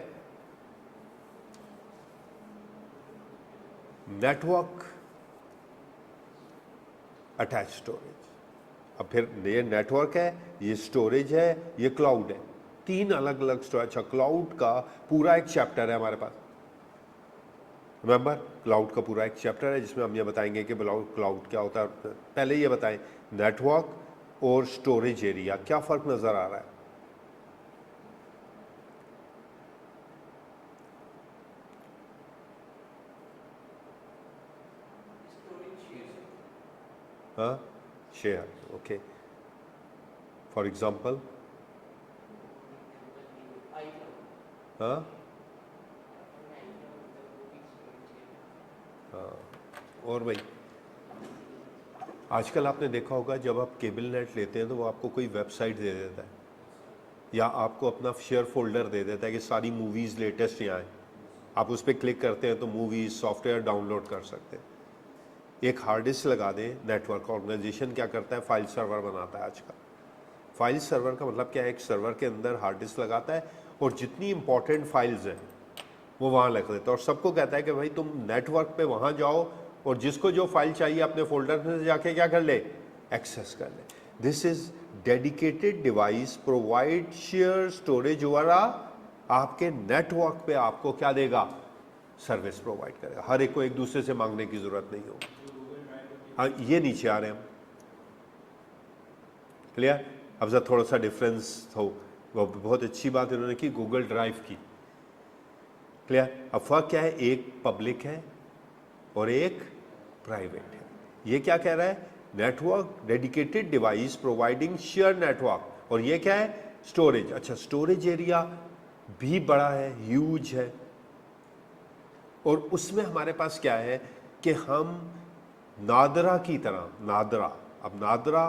Network attach storage. अब फिर ये नेटवर्क है, ये स्टोरेज है, ये क्लाउड है, तीन अलग अलग स्टोरेज। अच्छा, क्लाउड का पूरा एक चैप्टर है हमारे पास, रिमेंबर? क्लाउड का पूरा एक चैप्टर है जिसमें हम ये बताएंगे कि क्लाउड क्या होता है। पहले ये बताएं, नेटवर्क और स्टोरेज एरिया क्या फर्क नजर आ रहा है? हाँ, शेयर, ओके। फॉर एग्जांपल, हाँ और भाई, आजकल आपने देखा होगा जब आप केबल नेट लेते हैं तो वो आपको कोई वेबसाइट दे देता है या आपको अपना शेयर फोल्डर दे देता है कि सारी मूवीज़ लेटेस्ट यहाँ हैं, आप उस पर क्लिक करते हैं तो मूवीज़ सॉफ्टवेयर डाउनलोड कर सकते हैं। एक हार्ड डिस्क लगा दें, नेटवर्क ऑर्गेनाइजेशन क्या करता है? फाइल सर्वर बनाता है आज का। फाइल सर्वर का मतलब क्या है? एक सर्वर के अंदर हार्ड डिस्क लगाता है और जितनी इंपॉर्टेंट फाइल्स हैं वो वहाँ लग देता है और सबको कहता है कि भाई तुम नेटवर्क पे वहाँ जाओ और जिसको जो फाइल चाहिए अपने फोल्डर में जाके क्या कर ले? एक्सेस कर ले। This is dedicated device provide share storage वगैरह, आपके नेटवर्क पे आपको क्या देगा? सर्विस प्रोवाइड करेगा, हर एक को एक दूसरे से मांगने की जरूरत नहीं होगी। हाँ, ये नीचे आ रहे हैं हम, क्लियर? अब जरा थोड़ा सा डिफरेंस हो, वो बहुत अच्छी बात इन्होंने की, गूगल ड्राइव की, क्लियर? अब फर्क क्या है? एक पब्लिक है और एक प्राइवेट है। ये क्या कह रहा है? Network dedicated device providing share network, और ये क्या है? स्टोरेज। अच्छा, स्टोरेज एरिया भी बड़ा है, ह्यूज है, और उसमें हमारे पास क्या है कि हम नादरा की तरह, नादरा, अब नादरा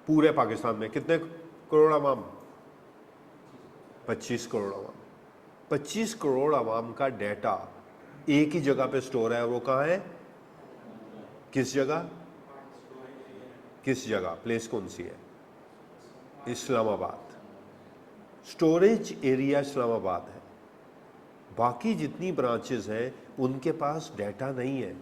पूरे पाकिस्तान में कितने करोड़ आवाम? 25 करोड़ आवाम। 25 करोड़ आवाम का डाटा एक ही जगह पे स्टोर है, वो कहाँ है? किस जगह? किस जगह? प्लेस कौन सी है? इस्लामाबाद। स्टोरेज एरिया इस्लामाबाद है। बाकी जितनी ब्रांचेस हैं उनके पास डाटा नहीं है,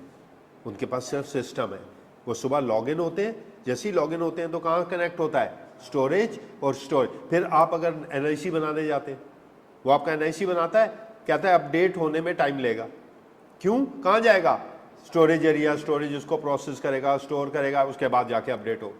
उनके पास सिर्फ सिस्टम है। वो सुबह लॉगिन होते हैं, जैसे ही लॉगिन होते हैं तो कहाँ कनेक्ट होता है? स्टोरेज और स्टोरेज। फिर आप अगर NIC बनाने जाते हैं, वो आपका NIC बनाता है, कहता है अपडेट होने में टाइम लेगा। क्यों? कहाँ जाएगा? स्टोरेज एरिया, स्टोरेज उसको प्रोसेस करेगा, स्टोर करेगा, उसके बाद जाके अपडेट हो।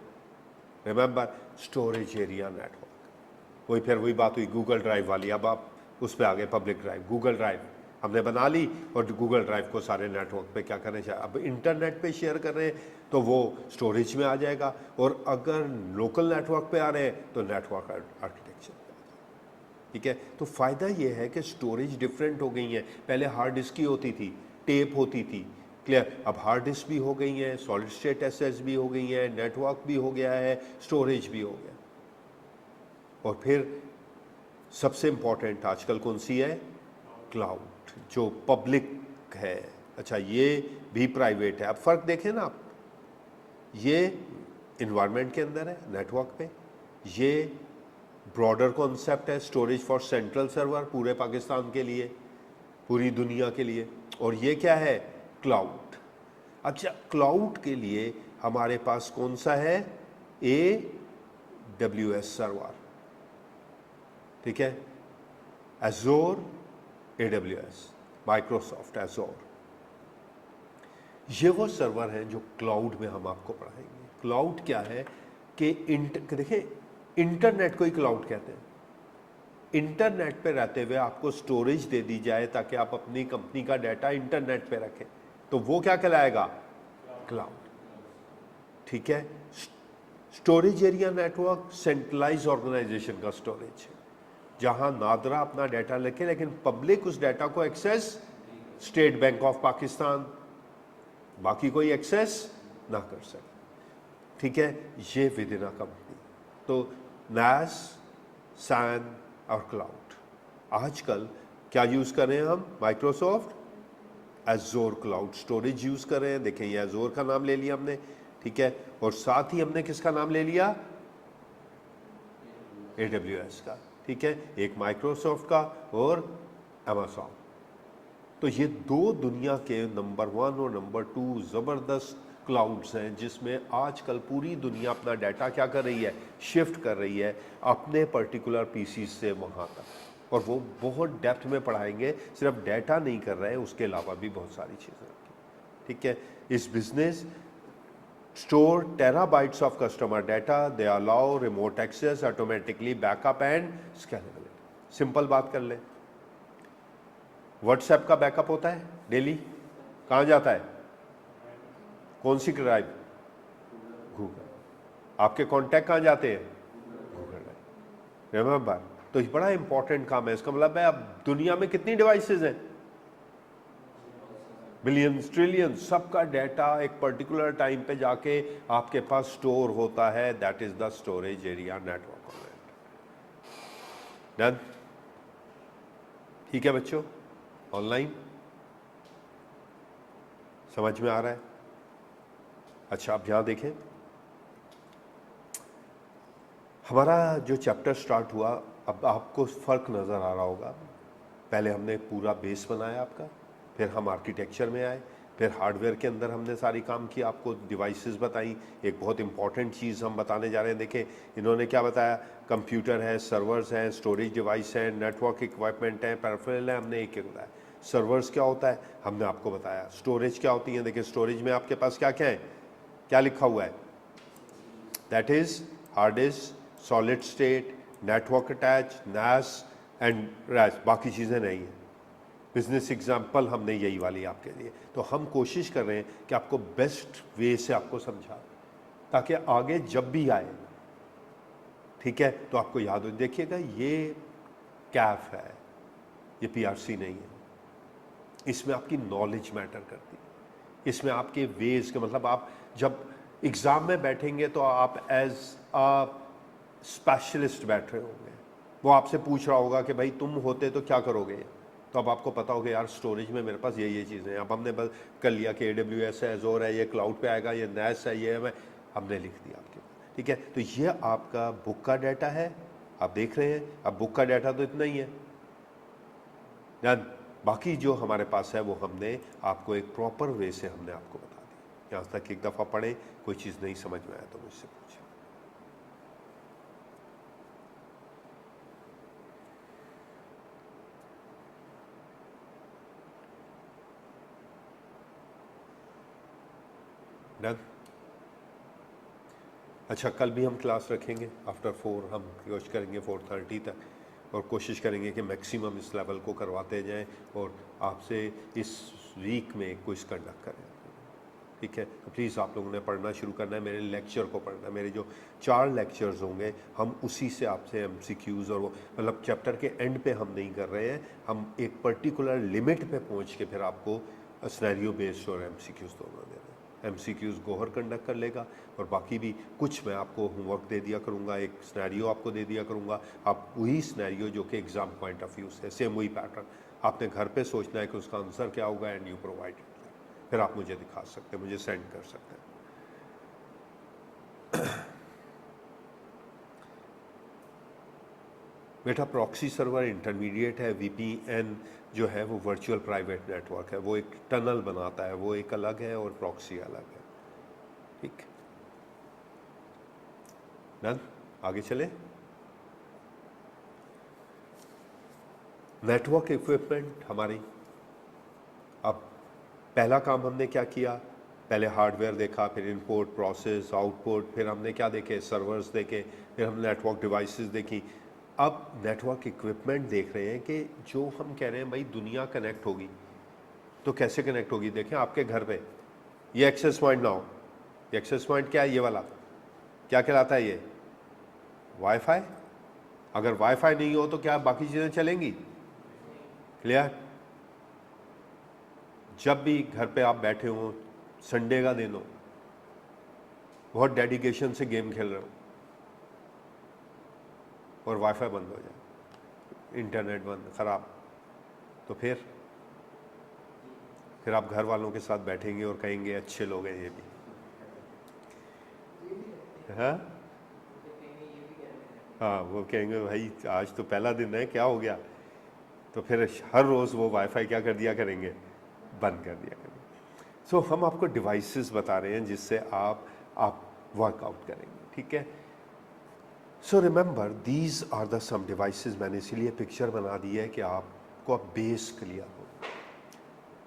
Remember, storage area network. वही फिर वही बात हुई गूगल ड्राइव वाली, अब आप उस पर आ गए, पब्लिक ड्राइव। गूगल ड्राइव हमने बना ली और गूगल ड्राइव को सारे नेटवर्क पे क्या करने चाहिए? अब इंटरनेट पे शेयर कर रहे हैं तो वो स्टोरेज में आ जाएगा, और अगर लोकल नेटवर्क पे आ रहे हैं तो नेटवर्क आर्किटेक्चर, ठीक है। तो फ़ायदा ये है कि स्टोरेज डिफरेंट हो गई है। पहले हार्ड डिस्क की होती थी, टेप होती थी, क्लियर? अब हार्ड डिस्क भी हो गई हैं, सॉलिड स्टेट SS भी हो गई हैं, नेटवर्क भी हो गया है, स्टोरेज भी हो गया। और फिर सबसे इंपॉर्टेंट आजकल कौन सी है? क्लाउड, जो पब्लिक है। अच्छा, ये भी प्राइवेट है। अब फर्क देखें ना आप, ये इन्वायरमेंट के अंदर है नेटवर्क पे, ये ब्रॉडर कॉन्सेप्ट है स्टोरेज फॉर सेंट्रल सर्वर, पूरे पाकिस्तान के लिए, पूरी दुनिया के लिए। और ये क्या है? क्लाउड। अच्छा, क्लाउड के लिए हमारे पास कौन सा है? AWS सर्वर, ठीक है, एज़ोर, AWS, माइक्रोसॉफ्ट एज़ोर। ये वो सर्वर हैं जो क्लाउड में हम आपको पढ़ाएंगे। क्लाउड क्या है कि देखिए, इंटरनेट को ही क्लाउड कहते हैं। इंटरनेट पे रहते हुए आपको स्टोरेज दे दी जाए ताकि आप अपनी कंपनी का डाटा इंटरनेट पे रखें, तो वो क्या कहलाएगा? क्लाउड, ठीक है। Storage area network centralise organisation का स्टोरेज है, जहां नादरा अपना डाटा रखे लेकिन पब्लिक उस डाटा को access, state bank of Pakistan, बाकी कोई एक्सेस ना कर सके, ठीक है। ये विद इन अ कंपनी। तो NAS, SAN और क्लाउड। आजकल क्या यूज़ कर रहे हैं हम? Microsoft Azure cloud storage use कर रहे हैं। देखें, ये एज़ोर का नाम ले लिया हमने, ठीक है, और साथ ही हमने किसका नाम ले लिया? AWS का, ठीक है, एक माइक्रोसॉफ्ट का और अमेज़ॉन। तो ये दो दुनिया के नंबर 1 और नंबर 2 ज़बरदस्त क्लाउड्स हैं, जिसमें आजकल पूरी दुनिया अपना डाटा क्या कर रही है? शिफ्ट कर रही है अपने पर्टिकुलर पीसी से वहाँ तक। और वो बहुत डेप्थ में पढ़ाएंगे, सिर्फ डाटा नहीं कर रहे हैं, उसके अलावा भी बहुत सारी चीज़ें रखी, ठीक है। इस business store terabytes of customer data, they allow remote access, automatically backup and scalability। Simple बात कर ले, व्हाट्सएप का बैकअप होता है डेली, कहाँ जाता है? कौन सी ड्राइव? गूगल। आपके कॉन्टैक्ट कहाँ जाते हैं? Google drive. रिमेंबर, तो ये बड़ा इंपॉर्टेंट काम है। इसका मतलब है अब दुनिया में कितनी डिवाइसेस हैं? बिलियंस, ट्रिलियंस, सबका डाटा एक पर्टिकुलर टाइम पे जाके आपके पास स्टोर होता है। That is the storage area network. Done? ठीक है बच्चों, ऑनलाइन समझ में आ रहा है? अच्छा, अब यहां देखें, हमारा जो चैप्टर स्टार्ट हुआ, अब आपको फर्क नजर आ रहा होगा। पहले हमने पूरा बेस बनाया आपका, फिर हम आर्किटेक्चर में आए, फिर हार्डवेयर के अंदर हमने सारी काम की, आपको डिवाइसेस बताई। एक बहुत इंपॉर्टेंट चीज़ हम बताने जा रहे हैं। देखें, इन्होंने क्या बताया? कंप्यूटर है, सर्वर्स हैं, स्टोरेज डिवाइस है, नेटवर्क इक्विपमेंट है, पैराफेरल है। हमने एक एक बताया। सर्वर्स क्या होता है हमने आपको बताया। स्टोरेज क्या होती है? देखिए, स्टोरेज में आपके पास क्या क्या है, क्या लिखा हुआ है? That is hard disk, solid state, network attach, NAS and RAS, बाकी चीज़ें नहीं हैं। बिजनेस एग्जाम्पल हमने यही वाली आपके लिए। तो हम कोशिश कर रहे हैं कि आपको बेस्ट वे से आपको समझा, ताकि आगे जब भी आए, ठीक है, तो आपको याद हो। देखिएगा, ये कैफ है, ये PRC नहीं है। इसमें आपकी नॉलेज मैटर करती है, इसमें आपके वेज के, मतलब आप जब एग्ज़ाम में बैठेंगे तो आप एज अ स्पेशलिस्ट बैठ रहे होंगे। वो आपसे पूछ रहा होगा कि भाई तुम होते तो क्या करोगे, तो अब आपको पता होगा यार स्टोरेज में मेरे पास ये चीज़ें हैं। अब हमने बस कर लिया कि AWS है, एज़ोर है, ये क्लाउड पे आएगा, ये NAS है, ये हमने लिख दिया आपके, ठीक है। तो ये आपका बुक का डाटा है, आप देख रहे हैं। अब बुक का डाटा तो इतना ही है, बाकी जो हमारे पास है वो हमने आपको एक प्रॉपर वे से हमने आपको बता दी। यहाँ तक एक दफ़ा पढ़े, कोई चीज़ नहीं समझ में आया तो मुझसे पूछे। डन? अच्छा, कल भी हम क्लास रखेंगे आफ्टर 4, हम कोशिश करेंगे 4:30 तक, और कोशिश करेंगे कि मैक्सिमम इस लेवल को करवाते जाएं और आपसे इस वीक में क्विज कंडक्ट करें, ठीक है। तो प्लीज़ आप लोगों ने पढ़ना शुरू करना है, मेरे लेक्चर को पढ़ना है। मेरे जो 4 लेक्चर्स होंगे, हम उसी से आपसे MCQs और वो, मतलब चैप्टर के एंड पे हम नहीं कर रहे हैं, हम एक पर्टिकुलर लिमिट पे पहुंच के फिर आपको सिनेरियो बेस्ड और MCQs दोनों दे रहे हैं। MCQs गोहर कंडक्ट कर लेगा, और बाकी भी कुछ मैं आपको होमवर्क दे दिया करूँगा, एक सिनेरियो आपको दे दिया करूँगा। आप वही सिनेरियो जो कि एग्ज़ाम पॉइंट ऑफ व्यू से, सेम वही पैटर्न आपने घर पे सोचना है कि उसका आंसर क्या होगा, एंड यू प्रोवाइड इट। फिर आप मुझे दिखा सकते हैं, मुझे सेंड कर सकते हैं। बेटा प्रॉक्सी सर्वर इंटरमीडिएट है, वीपीएन जो है वो वर्चुअल प्राइवेट नेटवर्क है, वो एक टनल बनाता है, वो एक अलग है और प्रॉक्सी अलग है। ठीक, डन, आगे चले। नेटवर्क इक्विपमेंट हमारी, अब पहला काम हमने क्या किया, पहले हार्डवेयर देखा, फिर इनपुट, प्रोसेस, आउटपुट, फिर हमने क्या देखे, सर्वर्स देखे, फिर हमने नेटवर्क डिवाइसेस देखी। अब नेटवर्क इक्विपमेंट देख रहे हैं कि जो हम कह रहे हैं भाई दुनिया कनेक्ट होगी तो कैसे कनेक्ट होगी। देखें आपके घर पे ये एक्सेस पॉइंट ना हो, ये एक्सेस पॉइंट क्या है, ये वाला क्या कहलाता है, ये वाईफाई। अगर वाईफाई नहीं हो तो क्या बाकी चीज़ें चलेंगी? क्लियर। जब भी घर पे आप बैठे हो, संडे का दिन हो, बहुत डेडिकेशन से गेम खेल रहे हो और वाईफाई बंद हो जाए, इंटरनेट बंद, ख़राब, तो फिर आप घर वालों के साथ बैठेंगे और कहेंगे अच्छे लोग हैं ये भी, हाँ हाँ, वो कहेंगे भाई आज तो पहला दिन है, क्या हो गया, तो फिर हर रोज़ वो वाईफाई क्या कर दिया करेंगे, बंद कर दिया करेंगे। सो हम आपको डिवाइसेस बता रहे हैं जिससे आप वर्कआउट करेंगे, ठीक है। So remember these are the some devices, मैंने इसीलिए पिक्चर बना दी है कि आपको अब बेस क्लियर हो।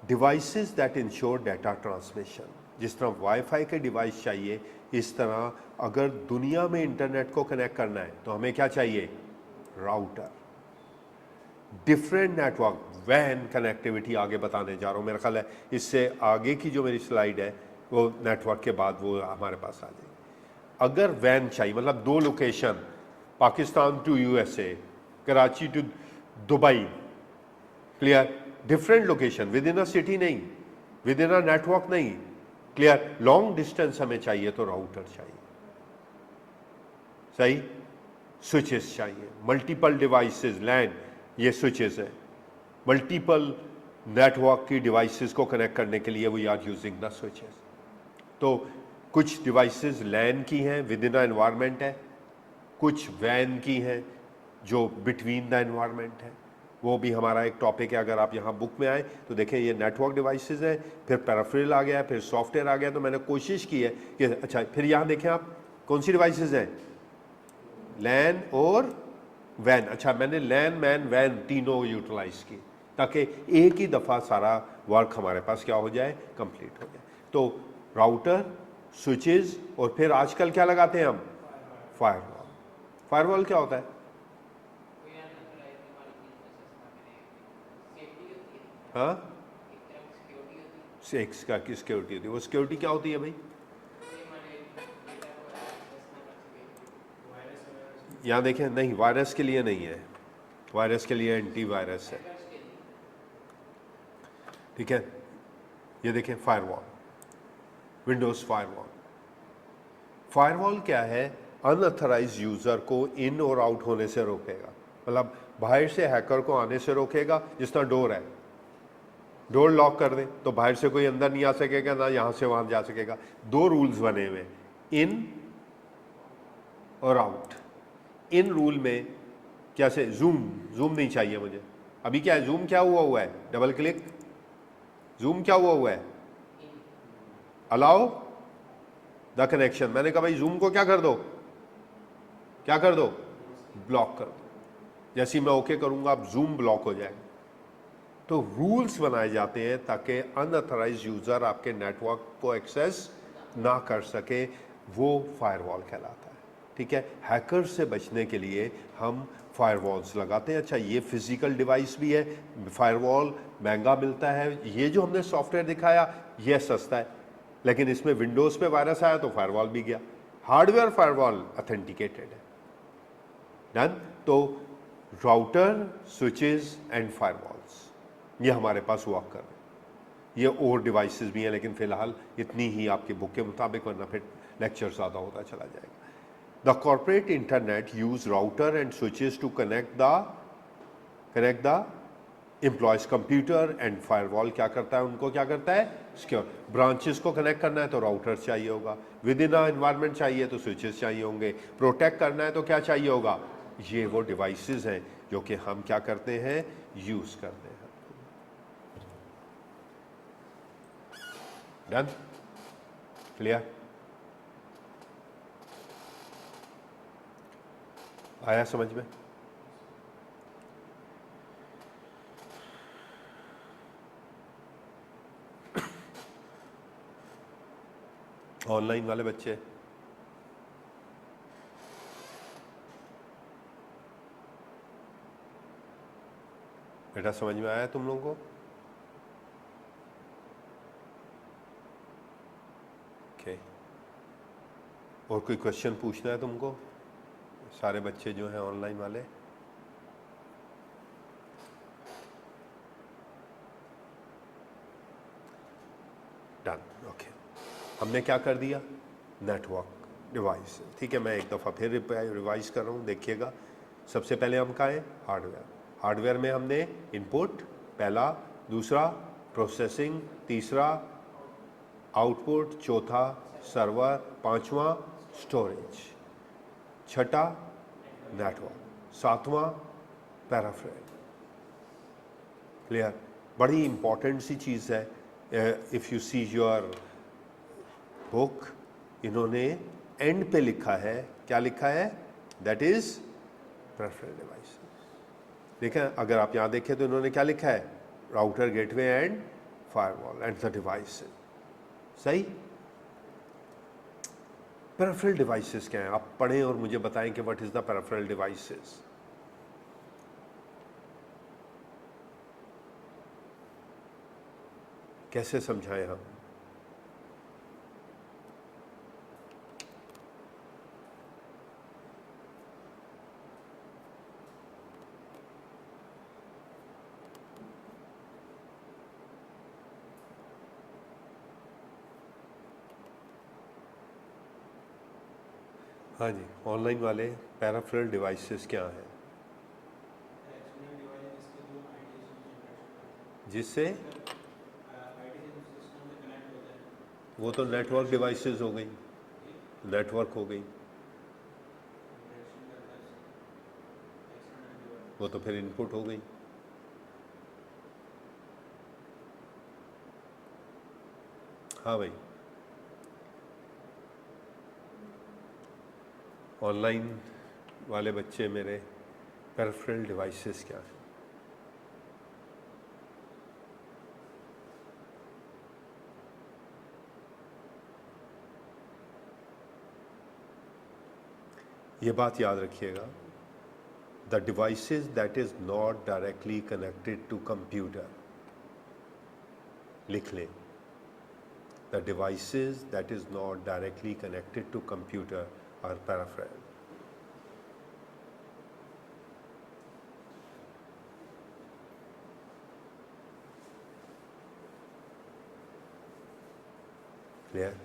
Devices that ensure data transmission, जिस तरह वाईफाई के डिवाइस चाहिए, इस तरह अगर दुनिया में इंटरनेट को कनेक्ट करना है तो हमें क्या चाहिए, राउटर। डिफरेंट नेटवर्क, वैन कनेक्टिविटी आगे बताने जा रहा हूँ, मेरा ख्याल है इससे आगे की जो मेरी स्लाइड है वो नेटवर्क के बाद वो हमारे पास आ जाएगी। अगर वैन चाहिए, मतलब दो location, Pakistan to USA, Karachi to Dubai, clear, different location, within a city नहीं, विद इन अ नेटवर्क नहीं, क्लियर, लॉन्ग डिस्टेंस हमें चाहिए तो राउटर चाहिए, सही, स्विचेस चाहिए, मल्टीपल डिवाइसेस, लैन, ये स्विचेस है, मल्टीपल नेटवर्क की डिवाइसेस को कनेक्ट करने के लिए we are using the switches. तो कुछ डिवाइसेस लैन की हैं, विद इन द एनवायरनमेंट है, कुछ वैन की हैं जो बिटवीन द एनवायरनमेंट है, वो भी हमारा एक टॉपिक है। अगर आप यहाँ बुक में आए तो देखें ये नेटवर्क डिवाइसेस है, फिर पेरिफेरल आ गया, फिर सॉफ्टवेयर आ गया। तो मैंने कोशिश की है कि अच्छा, फिर यहाँ देखें आप कौन सी डिवाइसेस हैं, लैन और वैन। अच्छा, मैंने लैन, मैन, वैन तीनों यूटिलाइज की ताकि एक ही दफ़ा सारा वर्क हमारे पास क्या हो जाए, कंप्लीट हो जाए। तो राउटर, स्विचेस, और फिर आजकल क्या लगाते हैं हम, फायरवॉल। फायरवॉल क्या होता है, हाँ, सेक्स का की सिक्योरिटी होती है। वो सिक्योरिटी क्या होती है भाई, यहाँ देखें, नहीं, वायरस के लिए नहीं है, वायरस के लिए एंटी वायरस है, ठीक है। ये देखें फायरवॉल, विंडोज़ फायरवॉल। फायरवॉल क्या है, अनऑथराइज्ड यूज़र को इन और आउट होने से रोकेगा, मतलब बाहर से हैकर को आने से रोकेगा। जिस तरह डोर है, डोर लॉक कर दे तो बाहर से कोई अंदर नहीं आ सकेगा, ना यहाँ से वहाँ जा सकेगा। दो रूल्स बने हुए, इन और आउट। इन रूल में कैसे, जूम नहीं चाहिए मुझे, अभी क्या है, जूम क्या हुआ है, डबल क्लिक, जूम क्या हुआ है, अलाउ द कनेक्शन। मैंने कहा भाई जूम को क्या कर दो, ब्लॉक कर दो। जैसे ही मैं ओके करूंगा अब जूम ब्लॉक हो जाएगा। तो रूल्स बनाए जाते हैं ताकि अनऑथराइज्ड यूज़र आपके नेटवर्क को एक्सेस ना कर सके, वो फायरवॉल कहलाता है, ठीक है। हैकर से बचने के लिए हम फायरवॉल्स लगाते हैं। अच्छा, ये फिजिकल डिवाइस भी है, फायरवॉल महंगा मिलता है। ये जो हमने सॉफ्टवेयर दिखाया ये सस्ता है, लेकिन इसमें विंडोज़ पे वायरस आया तो फायरवॉल भी गया। हार्डवेयर फायरवॉल ऑथेंटिकेटेड है, डन। तो राउटर, स्विचेस एंड फायरवॉल्स ये हमारे पास वर्क कर रहे हैं। ये और डिवाइसेस भी हैं, लेकिन फ़िलहाल इतनी ही आपकी बुक के मुताबिक, वरना फिर लेक्चर ज़्यादा होता चला जाएगा। The corporate internet use router and switches to connect the employees computer, and firewall क्या करता है, उनको क्या करता है, सिक्योर। ब्रांचेस को कनेक्ट करना है तो राउटर चाहिए होगा, विद इन अ एनवायरनमेंट चाहिए तो स्विचेस चाहिए होंगे, प्रोटेक्ट करना है तो क्या चाहिए होगा, ये वो डिवाइसेस हैं जो कि हम क्या करते हैं, यूज़ करते हैं। डन, क्लियर, आया समझ में? ऑनलाइन वाले बच्चे, बेटा समझ में आया तुम लोगों को? ओके, और कोई क्वेश्चन पूछना है तुमको, सारे बच्चे जो हैं ऑनलाइन वाले? Done, okay. हमने क्या कर दिया, नेटवर्क डिवाइस, ठीक है। मैं एक दफ़ा फिर रिवाइज कर रहा हूँ, देखिएगा। सबसे पहले हम कहाँ हैं, हार्डवेयर। हार्डवेयर में हमने इनपुट पहला, दूसरा प्रोसेसिंग, तीसरा आउटपुट, चौथा सर्वर, पांचवा स्टोरेज, छठा नेटवर्क, सातवां पैराफ्रेल। क्लियर, बड़ी इंपॉर्टेंट सी चीज़ है। If you see your book, इन्होंने एंड पे लिखा है, क्या लिखा है, दैट इज प्रेफरेंस डिवाइस। देखा, अगर आप यहाँ देखें तो इन्होंने क्या लिखा है, router, gateway and firewall and the device. सही। पेरिफेरल डिवाइसेस क्या हैं, आप पढ़ें और मुझे बताएं कि what is the peripheral devices. कैसे समझाएं हम? हाँ जी, ऑनलाइन वाले, पेरिफेरल डिवाइसेस क्या हैं? जिससे वो तो नेटवर्क डिवाइसेस हो गई, नेटवर्क हो गई, वो तो फिर इनपुट हो गई। हाँ भाई, ऑनलाइन वाले बच्चे मेरे, पेरिफेरल डिवाइसेस क्या है? ये बात याद रखिएगा, the devices that is not directly connected to computer, लिख लें, the devices that is not directly connected to computer are peripheral. Clear?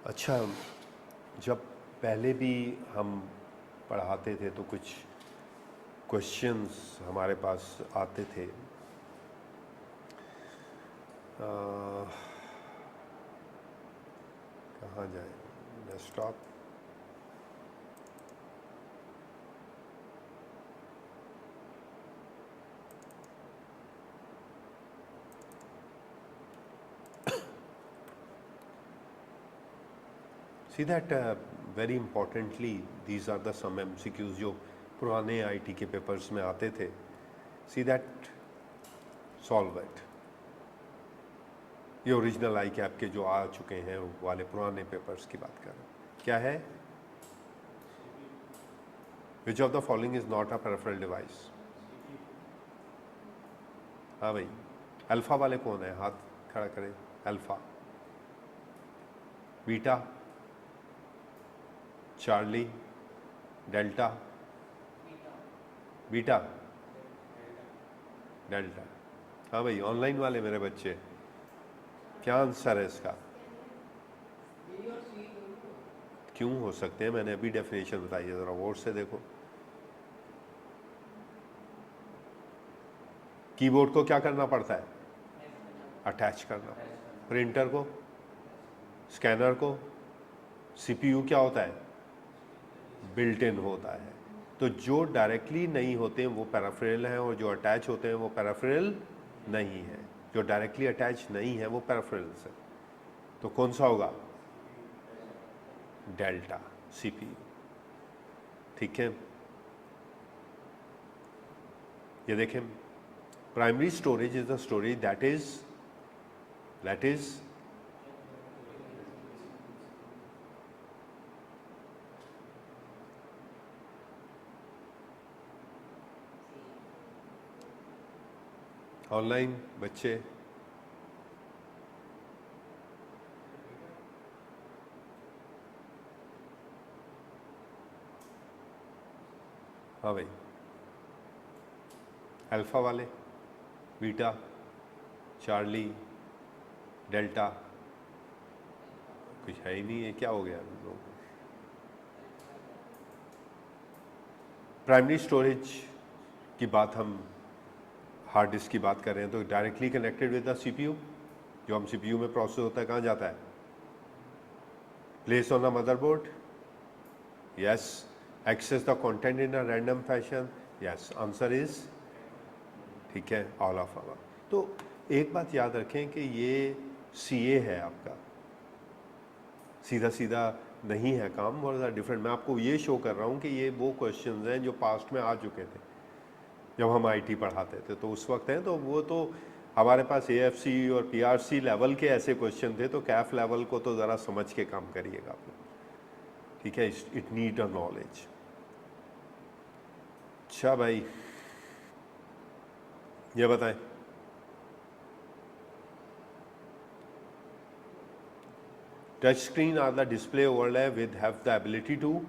अच्छा, जब पहले भी हम पढ़ाते थे तो कुछ क्वेश्चंस हमारे पास आते थे। कहाँ जाए, desktop, see that very importantly these are the some MCQs जो पुराने IT के पेपर्स में आते थे। See that, solve it. ये ओरिजिनल आई कैप के जो आ चुके हैं वाले पुराने पेपर्स की बात कर रहे हैं। क्या है, which of the following is not a peripheral device? हाँ भाई, अल्फा वाले कौन है, हाथ खड़ा करें। Alpha, beta, Charlie, delta, beta, delta. हाँ भाई, ऑनलाइन वाले मेरे बच्चे, क्या आंसर है इसका? क्यों हो सकते हैं? मैंने अभी डेफिनेशन बताई है, जरा गौर से देखो। कीबोर्ड को क्या करना पड़ता है? अटैच करना। प्रिंटर को, स्कैनर को, सीपीयू क्या होता है? बिल्ट इन होता है। तो जो डायरेक्टली नहीं होते हैं वो पैराफेरल हैं, और जो अटैच होते हैं वो पैराफेरल नहीं है। जो डायरेक्टली अटैच नहीं है वो पैराफेरल्स है। तो कौन सा होगा? Delta, CPU. ठीक है, ये देखें, primary storage is the storage that is online बच्चे, हाँ भाई, अल्फा वाले, बीटा, चार्ली, डेल्टा, कुछ है ही नहीं है, क्या हो गया लोगों को? प्राइमरी स्टोरेज की बात, हम हार्ड डिस्क की बात कर रहे हैं, तो directly connected with the CPU. जो हम सीपीयू में प्रोसेस होता है कहाँ जाता है? Place on the motherboard, yes. Access the content in a random fashion, yes. Answer is, ठीक है, ऑल ऑफ आवर। तो एक बात याद रखें कि ये सीए है आपका, सीधा सीधा नहीं है काम, बहुत ज़्यादा डिफरेंट। मैं आपको ये शो कर रहा हूँ कि ये वो क्वेश्चंस हैं जो पास्ट में आ चुके थे जब हम आईटी पढ़ाते थे, तो उस वक्त हैं, तो वो तो हमारे पास एएफसी और पीआरसी लेवल के ऐसे क्वेश्चन थे, तो कैफ लेवल को तो ज़रा समझ के काम करिएगा आप लोग, ठीक है। It need a knowledge. अच्छा भाई, ये बताएं, touch screen are the display overlay with have the ability to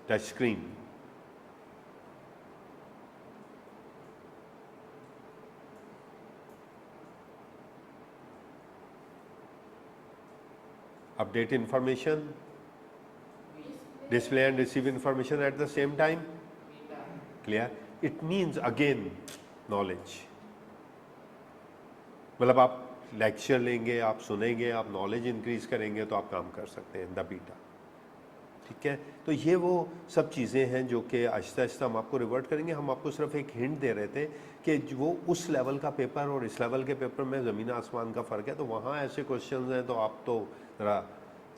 touch screen, update information, display and receive information at the same time. Clear? It means again knowledge. मतलब आप lecture लेंगे, आप सुनेंगे, आप नॉलेज इंक्रीज करेंगे तो आप काम कर सकते हैं द बीटा, ठीक है। तो ये वो सब चीज़ें हैं जो कि आहिस्ता आहिस्ता हम आपको रिवर्ट करेंगे। हम आपको सिर्फ एक हिंट दे रहे थे कि वो उस लेवल का पेपर और इस लेवल के पेपर में ज़मीन आसमान का फ़र्क है, तो वहाँ ऐसे क्वेश्चंस हैं, तो आप तो ज़रा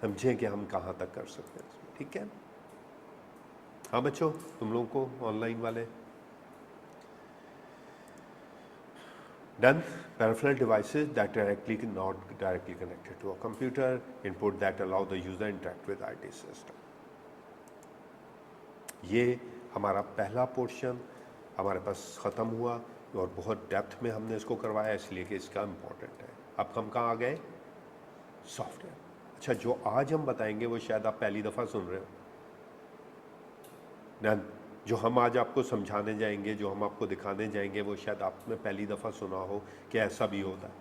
समझें कि हम कहाँ तक कर सकते हैं, ठीक है। हाँ बच्चों, तुम लोगों को ऑनलाइन वाले done. peripheral devices that directly not directly connected to a computer, input that allow the user interact with IT system। ये हमारा पहला पोर्शन हमारे पास ख़त्म हुआ, और बहुत डेप्थ में हमने इसको करवाया इसलिए कि इसका इम्पोर्टेंट है। अब हम कहाँ आ गए? सॉफ्टवेयर। अच्छा, जो आज हम बताएंगे वो शायद आप पहली दफ़ा सुन रहे हो। डन। जो हम आज आपको समझाने जाएंगे, जो हम आपको दिखाने जाएंगे, वो शायद आपने पहली दफ़ा सुना हो कि ऐसा भी होता है।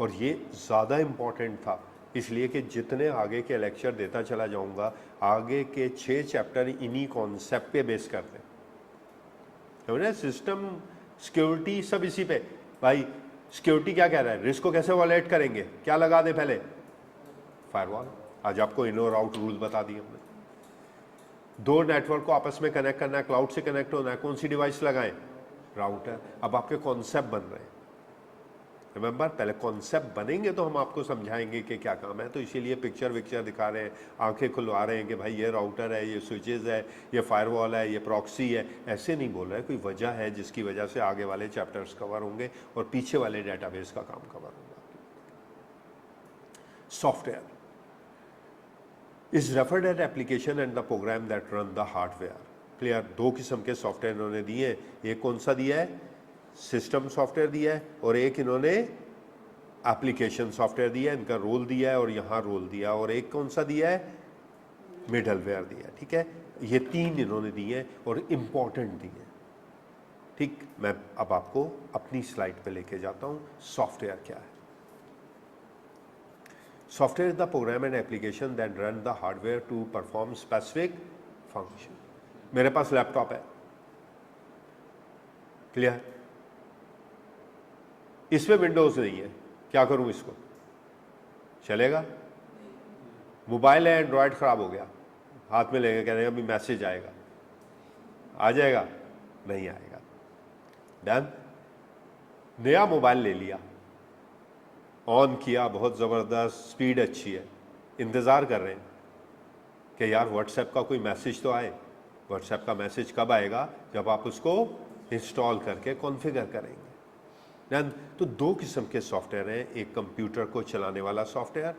और ये ज़्यादा इम्पॉर्टेंट था इसलिए कि जितने आगे के लेक्चर देता चला जाऊंगा, आगे के 6 चैप्टर इन्हीं कॉन्सेप्ट पे बेस करते हैं। सिस्टम, सिक्योरिटी, सब इसी पे। भाई सिक्योरिटी क्या कह रहा है? रिस्क को कैसे वॉलेट करेंगे? क्या लगा दे पहले? फायरवॉल। आज आपको इन और आउट रूल बता दिए हमने। दो नेटवर्क को आपस में कनेक्ट करना है, क्लाउड से कनेक्ट होना है, कौन सी डिवाइस लगाएं? राउटर। अब आपके कॉन्सेप्ट बन रहे हैं, रिमेंबर, पहले कॉन्सेप्ट बनेंगे तो हम आपको समझाएंगे कि क्या काम है। तो इसीलिए पिक्चर विक्चर दिखा रहे हैं, आंखें खुलवा रहे हैं कि भाई ये राउटर है, ये स्विचेस है, ये फायरवॉल है, ये प्रॉक्सी है। ऐसे नहीं बोल रहे, कोई वजह है जिसकी वजह से आगे वाले चैप्टर्स कवर होंगे और पीछे वाले डेटाबेस का काम कवर होगा। Software is referred at application and the program that run the hardware. Clear? दो किस्म के सॉफ्टवेयर इन्होंने दिए हैं। एक कौन सा दिया है? सिस्टम सॉफ्टवेयर दिया है, और एक इन्होंने एप्लीकेशन सॉफ्टवेयर दिया है। इनका रोल दिया है और यहाँ रोल दिया, और एक कौन सा दिया है? मिडलवेयर दिया, ठीक है। ये 3 इन्होंने दिए और इम्पॉर्टेंट दिए, ठीक। मैं अब आपको अपनी स्लाइड पे लेके जाता हूँ। सॉफ्टवेयर क्या है? Software is the program and application that run the hardware to perform specific function. मेरे पास लैपटॉप है, क्लियर? इसमें विंडोज नहीं है, क्या करूं इसको? चलेगा? मोबाइल है, एंड्रॉयड खराब हो गया, हाथ में लेके कह रहे हैं अभी मैसेज आएगा, आ जाएगा? नहीं आएगा। डन। नया मोबाइल ले लिया, ऑन किया, बहुत ज़बरदस्त स्पीड अच्छी है, इंतज़ार कर रहे हैं कि यार व्हाट्सएप का कोई मैसेज तो आए। व्हाट्सएप का मैसेज कब आएगा? जब आप उसको इंस्टॉल करके कॉन्फ़िगर करेंगे। डन। तो 2 किस्म के सॉफ्टवेयर हैं, एक कंप्यूटर को चलाने वाला सॉफ्टवेयर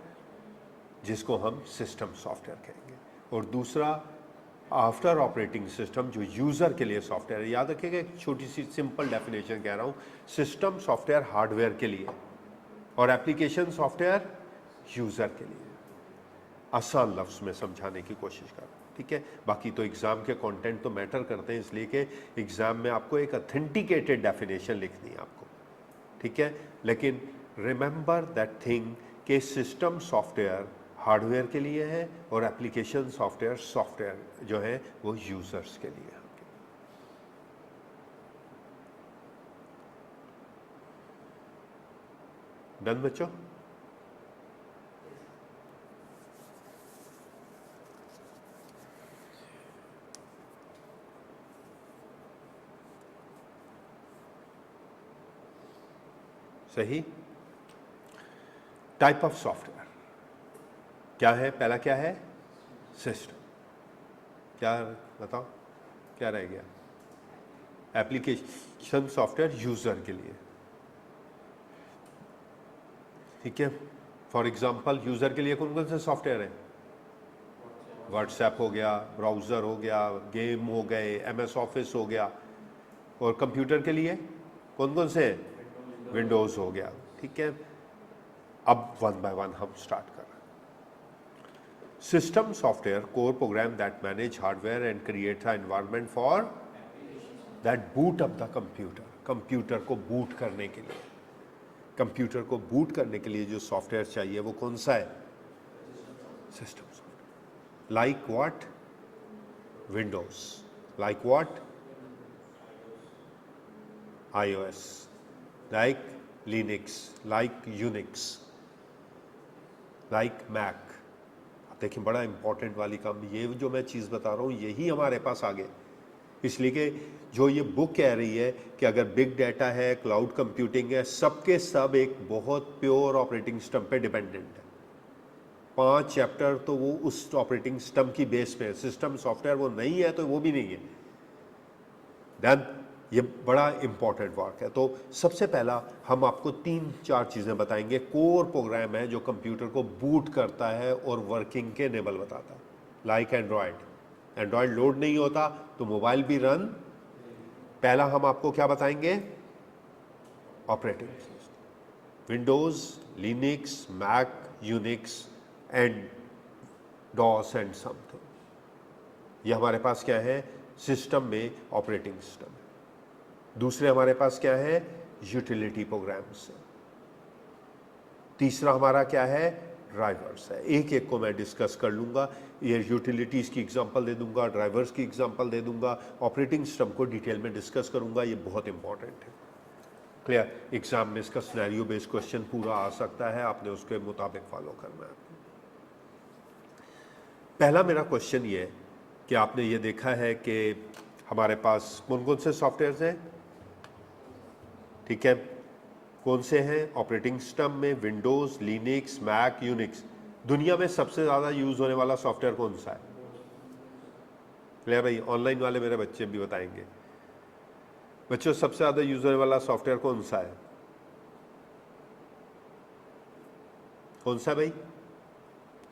जिसको हम सिस्टम सॉफ्टवेयर कहेंगे, और दूसरा आफ्टर ऑपरेटिंग सिस्टम जो यूज़र के लिए सॉफ्टवेयर है। याद रखिएगा, एक छोटी सी सिंपल डेफिनेशन कह रहा हूँ, सिस्टम सॉफ्टवेयर हार्डवेयर के लिए और एप्लीकेशन सॉफ्टवेयर यूज़र के लिए। आसान लफ्ज़ में समझाने की कोशिश कर रहा हूँ, ठीक है। बाकी तो एग्ज़ाम के कंटेंट तो मैटर करते हैं, इसलिए कि एग्ज़ाम में आपको एक ऑथेंटिकेटेड डेफिनेशन लिखनी है आपको, ठीक है। लेकिन रिमेंबर दैट थिंग कि सिस्टम सॉफ्टवेयर हार्डवेयर के लिए है और एप्लीकेशन सॉफ्टवेयर जो है वो यूज़र्स के लिए है। डन बच्चों? सही। टाइप ऑफ सॉफ्टवेयर क्या है? पहला क्या है? सिस्टम। क्या बताओ, क्या रह गया? एप्लीकेशन सॉफ्टवेयर यूज़र के लिए, ठीक है। फॉर एग्जांपल यूज़र के लिए कौन कौन से सॉफ्टवेयर हैं? व्हाट्सएप हो गया, ब्राउज़र हो गया, गेम हो गए, एमएस ऑफिस हो गया। और कंप्यूटर के लिए कौन कौन से हैं? विंडोज़ हो गया, ठीक है। अब वन बाय वन हम स्टार्ट कर रहे हैं। System software core program that manage hardware and create a environment for that boot up the computer. Computer को बूट करने के लिए, कंप्यूटर को बूट करने के लिए जो सॉफ्टवेयर चाहिए वो कौन सा है? System software. Like what? Windows. Like what? iOS, like Linux, like Unix, like Mac। आप देखिए बड़ा इंपॉर्टेंट वाली काम, ये जो मैं चीज़ बता रहा हूँ यही हमारे पास आगे, इसलिए कि जो ये बुक कह रही है कि अगर बिग डाटा है, क्लाउड कंप्यूटिंग है, सबके सब एक बहुत प्योर ऑपरेटिंग सिस्टम पे डिपेंडेंट है। 5 चैप्टर तो वो उस ऑपरेटिंग सिस्टम की बेस पे है। सिस्टम सॉफ्टवेयर वो नहीं है तो वो भी नहीं है। डन। ये बड़ा इंपॉर्टेंट वर्क है। तो सबसे पहला हम आपको 3-4 चीज़ें बताएंगे। कोर प्रोग्राम है जो कंप्यूटर को बूट करता है और वर्किंग के एनेबल बताता है। लाइक एंड्रॉयड लोड नहीं होता तो मोबाइल भी रन। पहला हम आपको क्या बताएंगे? Operating system, Windows, Linux, Mac, Unix and DOS and something. ये हमारे पास क्या है? सिस्टम में ऑपरेटिंग सिस्टम। दूसरे हमारे पास क्या है? Utility programmes. तीसरा हमारा क्या है? ड्राइवर्स है। एक एक को मैं डिस्कस कर लूँगा। ये यूटिलिटीज़ की एग्जांपल दे दूंगा, ड्राइवर्स की एग्जांपल दे दूंगा, ऑपरेटिंग सिस्टम को डिटेल में डिस्कस करूँगा। ये बहुत इंपॉर्टेंट है, क्लियर। एग्जाम में इसका सिनेरियो बेस्ड क्वेश्चन पूरा आ सकता है, आपने उसके मुताबिक फॉलो करना है। पहला मेरा क्वेश्चन ये है कि आपने ये देखा है कि हमारे पास कौन कौन से सॉफ्टवेयर्स हैं, ठीक है। कौन से हैं? ऑपरेटिंग सिस्टम में विंडोज़, लिनक्स, मैक, यूनिक्स। दुनिया में सबसे ज़्यादा यूज़ होने वाला सॉफ्टवेयर कौन सा है? क्लियर भाई? ऑनलाइन वाले मेरे बच्चे भी बताएंगे। बच्चों सबसे ज़्यादा यूज़ होने वाला सॉफ्टवेयर कौन सा है? कौन सा भाई?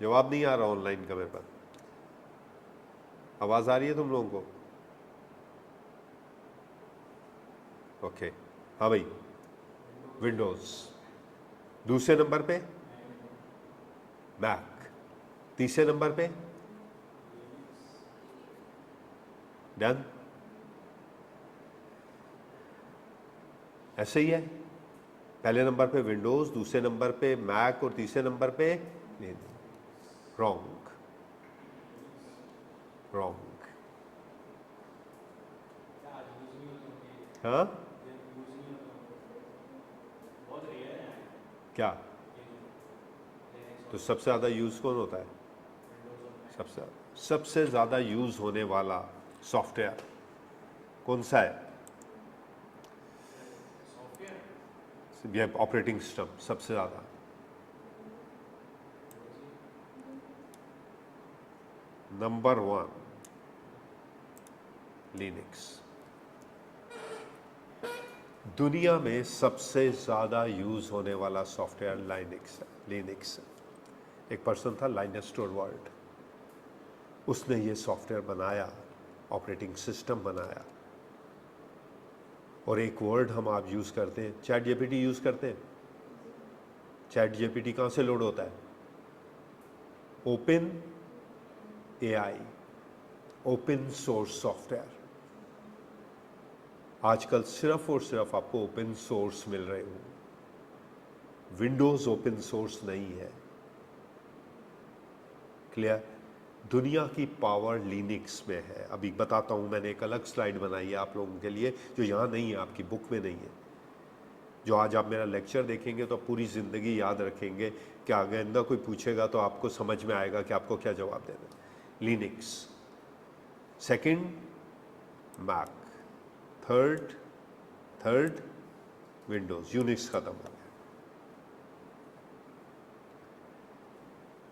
जवाब नहीं आ रहा ऑनलाइन का मेरे पास। आवाज़ आ रही है तुम लोगों को? ओके, हाँ भाई, विंडोज़। दूसरे नंबर पे मैक। तीसरे नंबर पे डन। ऐसे ही है, पहले नंबर पे विंडोज, दूसरे नंबर पे मैक और तीसरे नंबर पे रॉन्ग, रॉन्ग। हाँ क्या, तो सबसे ज़्यादा यूज़ कौन होता है? सबसे ज़्यादा यूज़ होने वाला सॉफ्टवेयर कौन सा है? ये ऑपरेटिंग सिस्टम सबसे ज़्यादा, नंबर 1 लिनक्स। दुनिया में सबसे ज़्यादा यूज़ होने वाला सॉफ्टवेयर लाइनक्स है, लिनक्स है। एक पर्सन था लाइनस टोरवाल्ड, उसने ये सॉफ्टवेयर बनाया, ऑपरेटिंग सिस्टम बनाया। और एक वर्ड हम आप यूज़ करते हैं, चैट जीपीटी यूज़ करते हैं। चैट जीपीटी कहाँ से लोड होता है? Open AI, open source software. आजकल सिर्फ और सिर्फ आपको ओपन सोर्स मिल रहे हो, विंडोज ओपन सोर्स नहीं है। क्लियर? दुनिया की पावर लिनक्स में है। अभी बताता हूँ, मैंने एक अलग स्लाइड बनाई है आप लोगों के लिए जो यहाँ नहीं है, आपकी बुक में नहीं है। जो आज आप मेरा लेक्चर देखेंगे तो पूरी ज़िंदगी याद रखेंगे कि आगे अंदर कोई पूछेगा तो आपको समझ में आएगा कि आपको क्या जवाब देना है। Linux, second Mac, third Windows. Unix खत्म हो गया।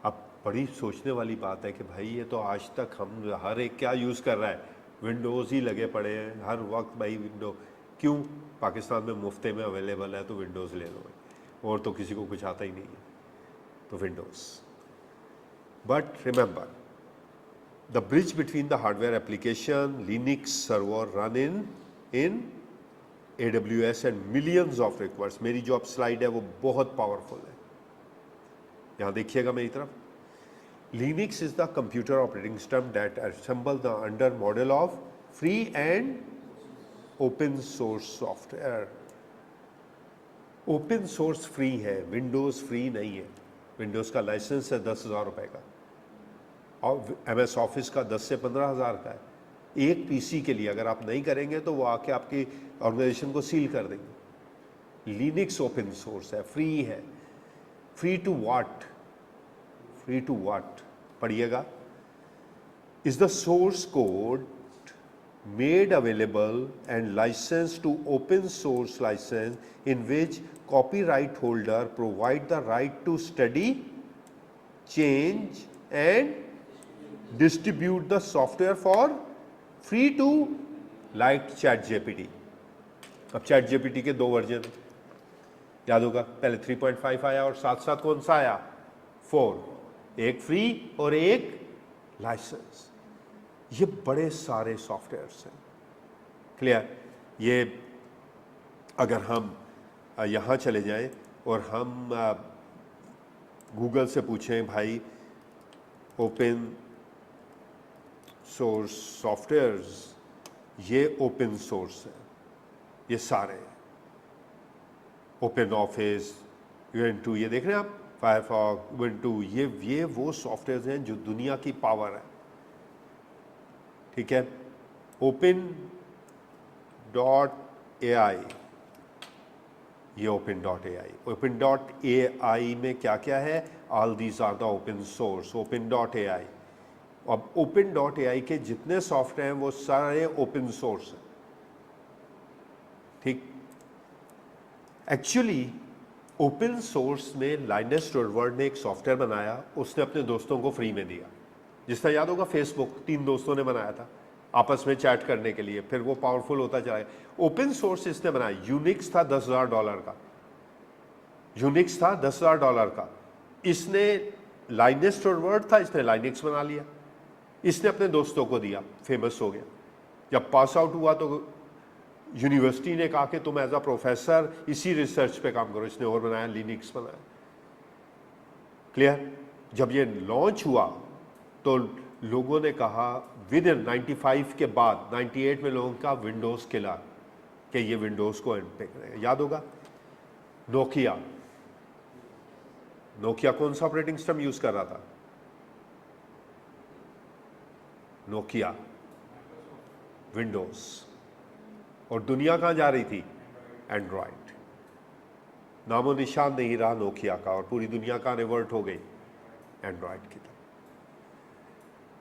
अब बड़ी सोचने वाली बात है कि भाई ये तो आज तक हम हर एक क्या यूज़ कर रहा है, विंडोज़ ही लगे पड़े हैं हर वक्त। भाई विंडो क्यों? पाकिस्तान में मुफ्ते में अवेलेबल है तो विंडोज़ ले लो, और तो किसी को कुछ आता ही नहीं है, तो Windows. But remember, the bridge between the hardware application, Linux server run in AWS and millions of request. मेरी जो अब स्लाइड है वो बहुत पावरफुल है, यहाँ देखिएगा मेरी तरफ। Linux is the computer operating system that assembles the under model of free and open source software. Open source free है, विंडोज़ फ्री नहीं है। विंडोज़ का लाइसेंस है 10,000 रुपये का, और MS ऑफिस का 10 से 15,000 का है। एक पीसी के लिए अगर आप नहीं करेंगे तो वो आके आपकी ऑर्गेनाइजेशन को सील कर देंगे। लिनक्स ओपन सोर्स है, फ्री है। Free to what? Free to what पढ़िएगा। Is the source code made available and licence to open source licence in which copyright holder provide the right to study, change and distribute the software for free to, like ChatGPT. अब ChatGPT के 2 version याद होगा, पहले 3.5 आया और साथ साथ कौन सा आया? 4, एक फ्री और एक लाइसेंस। ये बड़े सारे सॉफ्टवेयर्स हैं। क्लियर? ये अगर हम यहाँ चले जाएं और हम गूगल से पूछें भाई ओपन सोर्स सॉफ्टवेयर्स, ये ओपन सोर्स है, ये सारे ओपन ऑफिस, Ubuntu, ये देख रहे हैं आप, फायरफॉक्स, Ubuntu, ये वो सॉफ्टवेयर हैं जो दुनिया की पावर है। ठीक है? ओपन डॉट AI, ये open dot AI। Open dot AI में क्या क्या है? All these are the open source, open dot AI। अब ओपन डॉट AI के जितने सॉफ्टवेयर हैं वो सारे ओपन सोर्स हैं। ठीक? एक्चुअली ओपन सोर्स में लाइनस टोरवाल्ड ने एक सॉफ्टवेयर बनाया, उसने अपने दोस्तों को फ्री में दिया। जिस तरह याद होगा फेसबुक 3 दोस्तों ने बनाया था आपस में चैट करने के लिए, फिर वो पावरफुल होता जाएगा। ओपन सोर्स इसने बनाया। यूनिक्स था $10,000 का, यूनिक्स था $10,000 का। इसने लाइनस टोरवाल्ड था, इसने लाइनक्स बना लिया, इसने अपने दोस्तों को दिया, फेमस हो गया। जब पास आउट हुआ तो यूनिवर्सिटी ने कहा कि तुम एज अ प्रोफेसर इसी रिसर्च पे काम करो, इसने और बनाया, लिनक्स बनाया। क्लियर? जब ये लॉन्च हुआ तो लोगों ने कहा विद इन 95 के बाद 98 में लोगों का विंडोज़ किला कि ये विंडोज़ को एंड पे करेगा। याद होगा नोकिया, नोकिया कौन सा ऑपरेटिंग सिस्टम यूज़ कर रहा था? Nokia, Windows. और दुनिया कहाँ जा रही थी? एंड्रॉयड। नामो निशान नहीं रहा नोकिया का और पूरी दुनिया का रिवर्ट हो गई एंड्रॉयड की तरफ।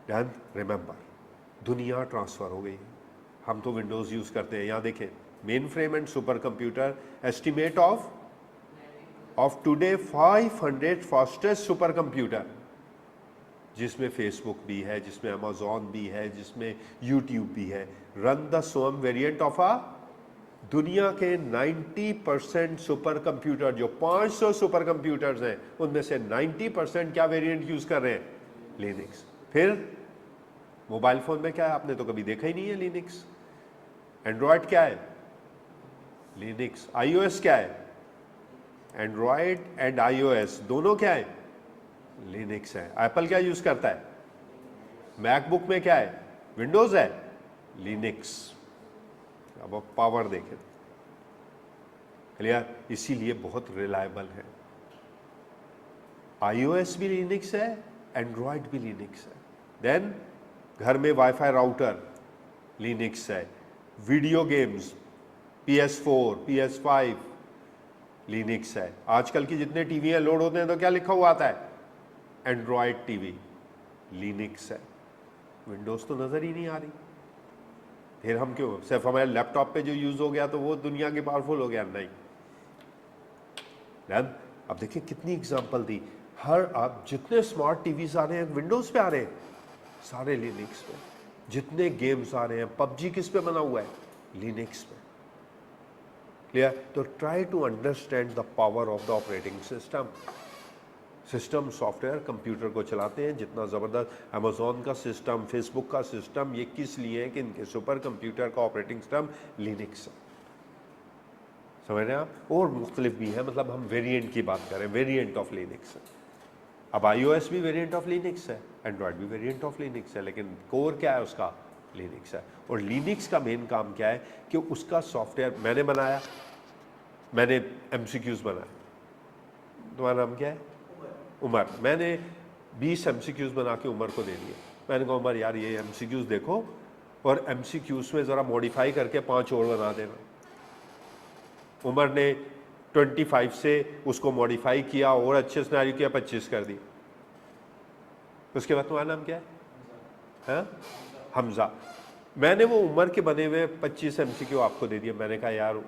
ध्यान, रिमेंबर, दुनिया ट्रांसफ़र हो गई। हम तो विंडोज़ यूज़ करते हैं। यहाँ देखें, main frame and super computer, estimate of today 500 fastest super computer, जिसमें फेसबुक भी है, जिसमें अमेजॉन भी है, जिसमें यूट्यूब भी है, run the some variant of आ दुनिया के 90% सुपर कंप्यूटर, जो 500 सुपर कंप्यूटर्स हैं उनमें से 90% क्या वेरिएंट यूज कर रहे हैं? लिनक्स। फिर मोबाइल फोन में क्या है? आपने तो कभी देखा ही नहीं है लिनक्स। एंड्रॉयड क्या है? लिनक्स। आईओएस क्या है? एंड्रॉयड एंड आईओएस दोनों क्या है? लिनक्स है। एप्पल क्या यूज करता है? मैकबुक में क्या है? विंडोज है, लिनक्स। अब आप पावर देखें, क्लियर? इसीलिए बहुत रिलायबल है। आईओएस भी लिनक्स है, एंड्रॉयड भी लिनक्स है। देन घर में वाईफाई राउटर लिनक्स है। Video games PS4, PS5 Linux है। आजकल की जितने टीवी लोड होते हैं तो क्या लिखा हुआ आता है? एंड्रॉयड टीवी, लिनक्स है। विंडोज तो नजर ही नहीं आ रही। फिर हम क्यों, सिर्फ हमारे लैपटॉप पे जो यूज हो गया तो वो दुनिया के पावरफुल हो गया? नहीं। अब देखिए कितनी एग्जांपल दी। हर आप जितने स्मार्ट टीवीज आ रहे हैं विंडोज पे आ रहे हैं, सारे लिनक्स पे। जितने गेम्स आ रहे हैं, पबजी किस पे बना हुआ है? लिनक्स पे। क्लियर? तो try to understand the power of the operating system. System software computer को चलाते हैं। जितना ज़बरदस्त अमेजॉन का सिस्टम, फेसबुक का सिस्टम, ये किस लिए है कि इनके सुपर कंप्यूटर का ऑपरेटिंग सिस्टम लिनक्स है। समझ रहे हैं आप? और मुख्तलिफ भी है, मतलब हम वेरिएंट की बात करें, वेरिएंट ऑफ लिनक्स है। अब आईओएस भी वेरिएंट ऑफ लिनक्स है, एंड्रॉयड भी वेरिएंट ऑफ लिनक्स है, लेकिन कोर क्या है उसका? लिनक्स है। और लिनक्स का मेन काम क्या है कि उसका सॉफ्टवेयर मैंने बनाया, मैंने MCQs बनाया। तुम्हारा नाम क्या है? उमर। मैंने 20 MCQs बना के उमर को दे दिए। मैंने कहा उमर यार ये MCQs देखो और MCQs में ज़रा मॉडिफाई करके 5 और बना देना। उमर ने 25 से उसको मॉडिफाई किया और अच्छे सिनेरियो किया, 25 कर दी। उसके बाद तुम्हारा नाम क्या है? हाँ, हमजा। मैंने वो उमर के बने हुए 25 MCQ आपको दे दिया। मैंने कहा यार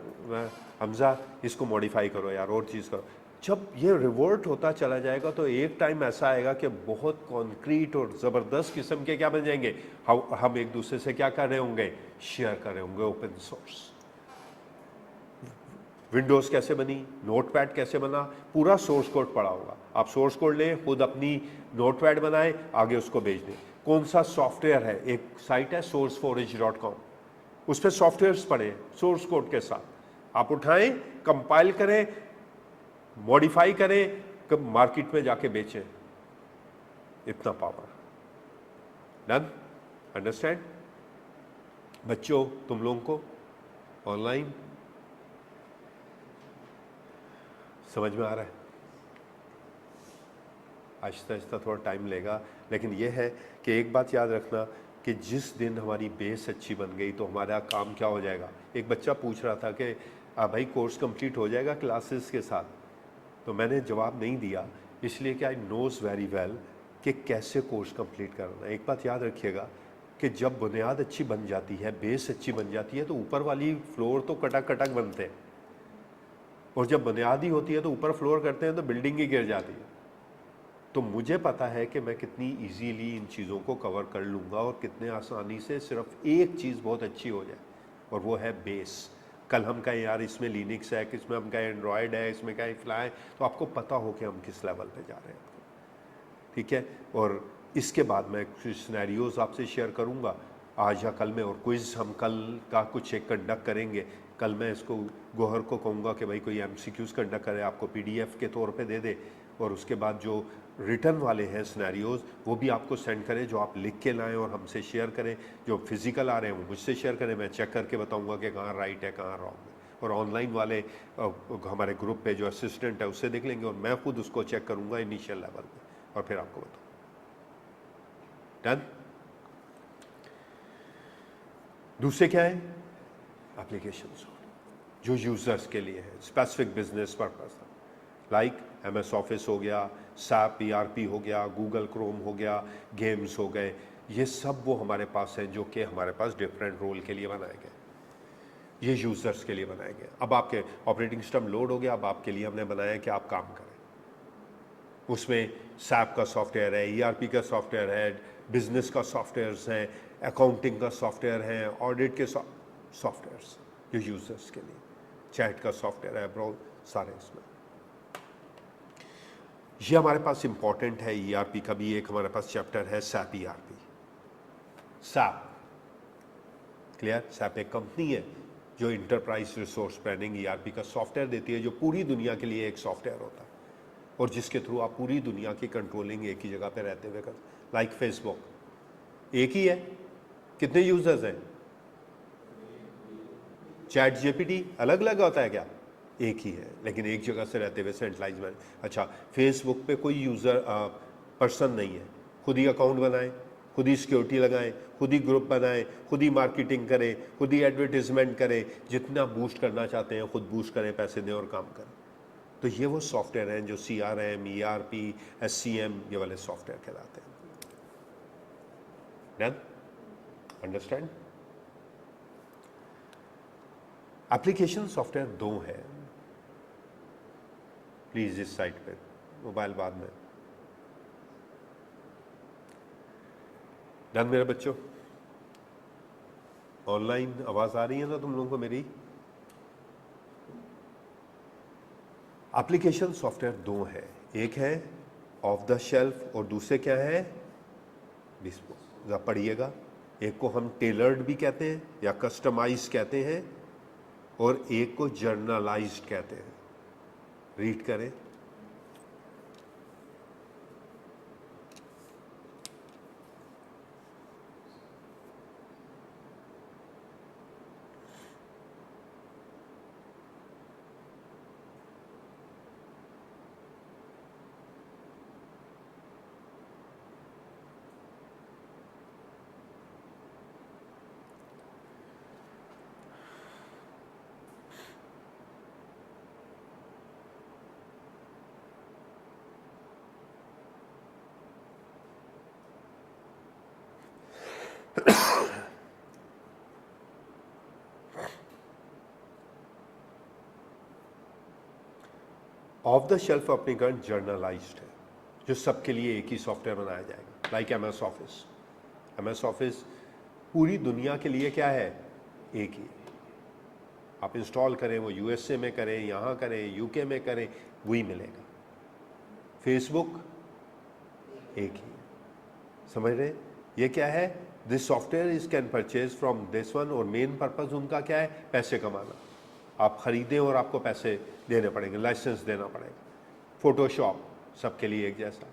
हमजा इसको मॉडिफाई करो यार, और चीज़ करो। जब ये रिवर्ट होता चला जाएगा तो एक टाइम ऐसा आएगा कि बहुत कॉन्क्रीट और ज़बरदस्त किस्म के क्या बन जाएंगे, हम एक दूसरे से क्या कर रहे होंगे? शेयर कर रहे होंगे ओपन सोर्स। विंडोज़ कैसे बनी, नोटपैड कैसे बना, पूरा सोर्स कोड पड़ा होगा। आप सोर्स कोड लें, खुद अपनी नोटपैड बनाएं, आगे उसको भेज दें। कौन सा सॉफ्टवेयर है? एक साइट है sourceforge.com, उस पर सॉफ्टवेयर्स पड़े सोर्स कोड के साथ। आप उठाएं, कंपाइल करें, मॉडिफाई करें, कब मार्केट में जाके बेचें। इतना पावर। डन? अंडरस्टैंड? बच्चों, तुम लोगों को ऑनलाइन समझ में आ रहा है? आहिस्ता आहिस्ता थोड़ा टाइम लेगा, लेकिन यह है कि एक बात याद रखना कि जिस दिन हमारी बेस अच्छी बन गई तो हमारा काम क्या हो जाएगा। एक बच्चा पूछ रहा था कि भाई कोर्स कंप्लीट हो जाएगा क्लासेस के साथ? तो मैंने जवाब नहीं दिया, इसलिए कि आई नोज़ वेरी वेल कि कैसे कोर्स कंप्लीट करना है। एक बात याद रखिएगा कि जब बुनियाद अच्छी बन जाती है, बेस अच्छी बन जाती है, तो ऊपर वाली फ्लोर तो कटक कटक बनते हैं, और जब बुनियाद ही होती है तो ऊपर फ्लोर करते हैं तो बिल्डिंग ही गिर जाती है। तो मुझे पता है कि मैं कितनी इजीली इन चीज़ों को कवर कर लूँगा और कितने आसानी से सिर्फ एक चीज़ बहुत अच्छी हो जाए, और वो है बेस। कल हम कहें यार इसमें लिनक्स है, इसमें हम कहें एंड्रॉयड है, इसमें कहें फ्लाई है, तो आपको पता हो कि हम किस लेवल पे जा रहे हैं। ठीक है? और इसके बाद मैं कुछ सिनेरियोज आपसे शेयर करूँगा आज या कल में, और क्विज़ हम कल का कुछ एक कंडक्ट करेंगे कल मैं इसको गोहर को कहूँगा कि भाई कोई MCQs कंडक्ट करे, आपको PDF के तौर पे दे दे, और उसके बाद जो रिटर्न वाले हैं सिनेरियोज वो भी आपको सेंड करें, जो आप लिख के लाएं और हमसे शेयर करें। जो फिजिकल आ रहे हैं वो मुझसे शेयर करें, मैं चेक करके बताऊंगा कि कहाँ राइट है कहाँ रॉन्ग है। और ऑनलाइन वाले हमारे ग्रुप पे जो असिस्टेंट है उससे देख लेंगे, और मैं खुद उसको चेक करूंगा इनिशियल लेवल पे, और फिर आपको बताऊँ। डन। दूसरे क्या है? एप्लीकेशंस जो यूजर्स के लिए है, specific business purpose, like MS office हो गया, SAP ERP हो गया, गूगल क्रोम हो गया, गेम्स हो गए, ये सब वो हमारे पास हैं जो कि हमारे पास डिफरेंट रोल के लिए बनाए गए, ये यूजर्स के लिए बनाए गए। अब आपके ऑपरेटिंग सिस्टम लोड हो गया, अब आपके लिए हमने बनाया कि आप काम करें। उसमें SAP का सॉफ्टवेयर है, ERP का सॉफ्टवेयर है, बिजनेस का सॉफ्टवेयर है, अकाउंटिंग का सॉफ्टवेयर है, ऑडिट के सॉफ्टवेयर्स जो यूजर्स के लिए, चैट का सॉफ्टवेयर है, बहुत सारे इसमें। ये हमारे पास इंपॉर्टेंट है। ERP का भी एक हमारे पास चैप्टर है, SAP ERP। SAP clear? SAP एक कंपनी है जो इंटरप्राइज रिसोर्स प्लानिंग ERP का सॉफ्टवेयर देती है, जो पूरी दुनिया के लिए एक सॉफ्टवेयर होता है और जिसके थ्रू आप पूरी दुनिया की कंट्रोलिंग एक ही जगह पे रहते हुए कर। लाइक फेसबुक एक ही है, कितने यूजर्स हैं? चैट GPT अलग अलग होता है क्या? एक ही है, लेकिन एक जगह से रहते हुए सेंट्रलाइज में। अच्छा, फेसबुक पे कोई यूज़र पर्सन नहीं है, खुद ही अकाउंट बनाए, खुद ही सिक्योरिटी लगाएं, खुद ही ग्रुप बनाएं, खुद ही मार्केटिंग करें, खुद ही एडवर्टीजमेंट करें, जितना बूस्ट करना चाहते हैं खुद बूस्ट करें, पैसे दें और काम करें। तो ये वो सॉफ्टवेयर हैं जो CRM, ERP, SCM ये वाले सॉफ्टवेयर कहलाते हैं। डन? अंडरस्टैंड? एप्लीकेशन सॉफ्टवेयर दो है, प्लीज इस साइट पे, मोबाइल बाद में। डन मेरे बच्चों? ऑनलाइन आवाज आ रही है ना तुम लोगों को मेरी? एप्लीकेशन सॉफ्टवेयर दो है, एक है ऑफ द शेल्फ और दूसरे क्या है? बिस्पोक। जरा पढ़िएगा, एक को हम टेलर्ड भी कहते हैं या कस्टमाइज कहते हैं, और एक को जर्नलाइज्ड कहते हैं। रीड करें। ऑफ द शेल्फ अपनी गन जर्नलाइज्ड है, जो सबके लिए एक ही सॉफ्टवेयर बनाया जाएगा। Like MS office, MS office पूरी दुनिया के लिए क्या है? एक ही। आप इंस्टॉल करें, वो USA में करें, यहाँ करें, UK में करें, वही मिलेगा। फेसबुक एक ही, समझ रहे? ये क्या है? This software is can purchase from this one, और मेन पर्पज उनका क्या है? पैसे कमाना। आप खरीदें और आपको पैसे देने पड़ेंगे, लाइसेंस देना पड़ेगा। फोटोशॉप सबके लिए एक जैसा,